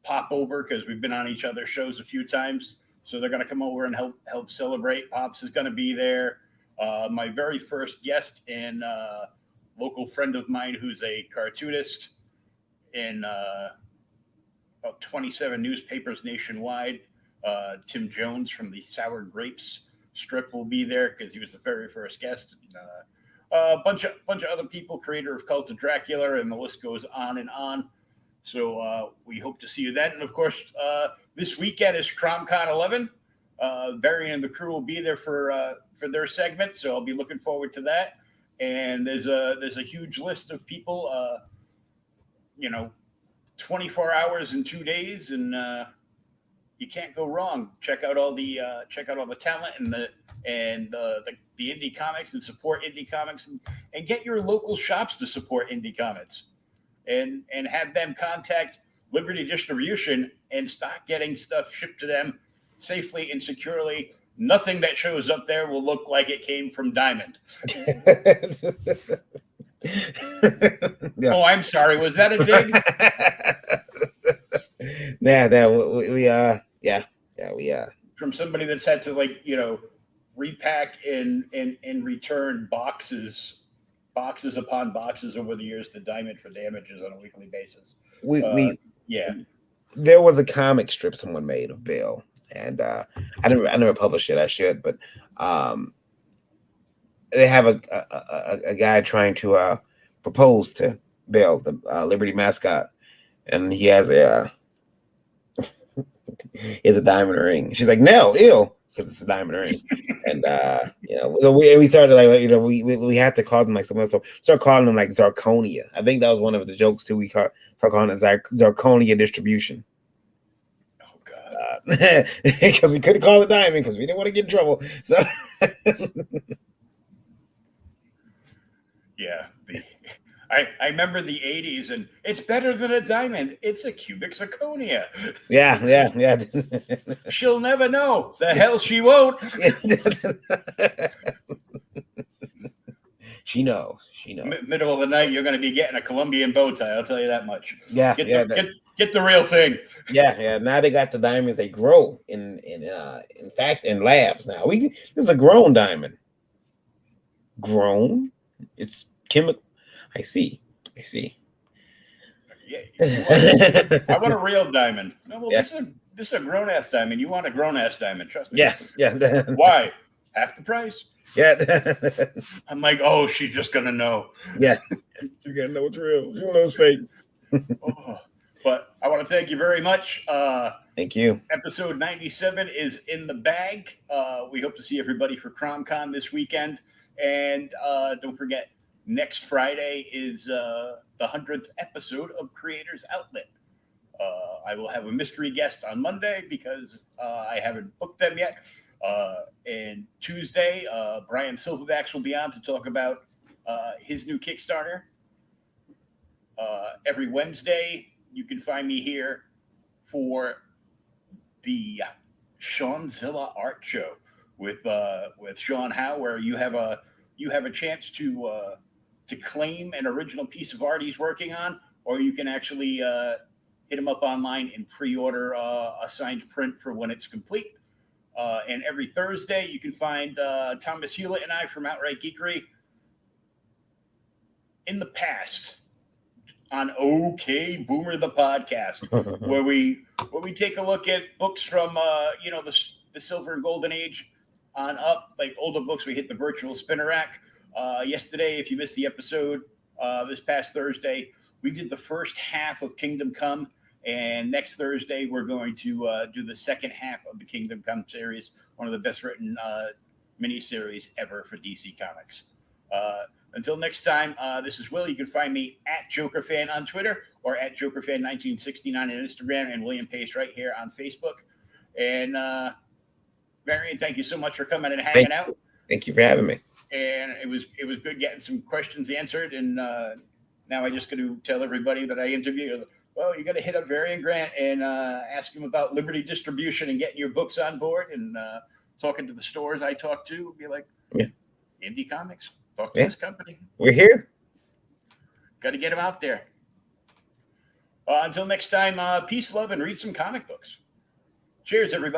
pop over because we've been on each other's shows a few times, so they're gonna come over and help celebrate. Pops is gonna be there. My very first guest and local friend of mine who's a cartoonist in about 27 newspapers nationwide. Tim Jones from the Sour Grapes strip will be there because he was the very first guest. A bunch of other people, creator of Cult of Dracula, and the list goes on and on. So we hope to see you then. And of course, this weekend is CromCon 11. Varian and the crew will be there for their segment, so I'll be looking forward to that. And there's a huge list of people. 24 hours and 2 days, and you can't go wrong. Check out all the talent and the indie comics, and support indie comics, and get your local shops to support indie comics, and have them contact Liberty Distribution and start getting stuff shipped to them safely and securely. Nothing that shows up there will look like it came from Diamond. Yeah. Oh, I'm sorry. Was that a dig? We from somebody that's had to repack and return boxes upon boxes over the years to Diamond for damages on a weekly basis. There was a comic strip someone made of Bill, and I never published it. I should, but they have a guy trying to propose to Bill, the Liberty mascot, and he has a diamond ring. She's like, no, ew, because it's a diamond ring. And so we started we had to call them like something else. So start calling them like zirconia. I think that was one of the jokes too. We start calling it zirconia distribution. Oh God! Because we couldn't call it diamond because we didn't want to get in trouble. So yeah, I remember the '80s, and it's better than a diamond. It's a cubic zirconia. Yeah. She'll never know. The hell she won't. She knows. Middle of the night, you're going to be getting a Colombian bow tie. I'll tell you that much. Yeah, Get the real thing. Yeah. Now they got the diamonds. They grow in fact in labs now. This is a grown diamond. Grown. It's chemical. I see. Yeah, I want a real diamond. No, well, this is a grown ass diamond. You want a grown ass diamond? Trust me. Yeah. Why? Half the price. Yeah. I'm like, oh, she's just gonna know. Yeah. She's gonna know it's real. She'll know it's fake. But I want to thank you very much. Thank you. Episode 97 is in the bag. We hope to see everybody for CromCon this weekend. And don't forget, next Friday is the 100th episode of Creators Outlet. I will have a mystery guest on Monday because I haven't booked them yet. And Tuesday, Brian Silverbacks will be on to talk about his new Kickstarter. Every Wednesday, you can find me here for the Seanzilla Art Show with Sean Howe, where you have a chance to claim an original piece of art he's working on, or you can actually hit him up online and pre-order a signed print for when it's complete. And every Thursday, you can find Thomas Hewlett and I from Outright Geekery. In the past, on OK Boomer the podcast, where we take a look at books from the Silver and Golden Age on up, like older books. We hit the virtual spinner rack. Yesterday, if you missed the episode, this past Thursday, we did the first half of Kingdom Come, and next Thursday we're going to do the second half of the Kingdom Come series, one of the best written miniseries ever for DC Comics. Until next time, this is Will. You can find me at JokerFan on Twitter or at JokerFan1969 on Instagram, and William Pace right here on Facebook. And Varian, thank you so much for coming and hanging out. Thank you for having me. And it was good getting some questions answered. And now I just got to tell everybody that I interviewed. Well, you got to hit up Varian Grant and ask him about Liberty Distribution and getting your books on board, and talking to the stores I talk to. Be like, Indie Comics. Talk to this company. We're here. Got to get them out there. Until next time, peace, love, and read some comic books. Cheers, everybody.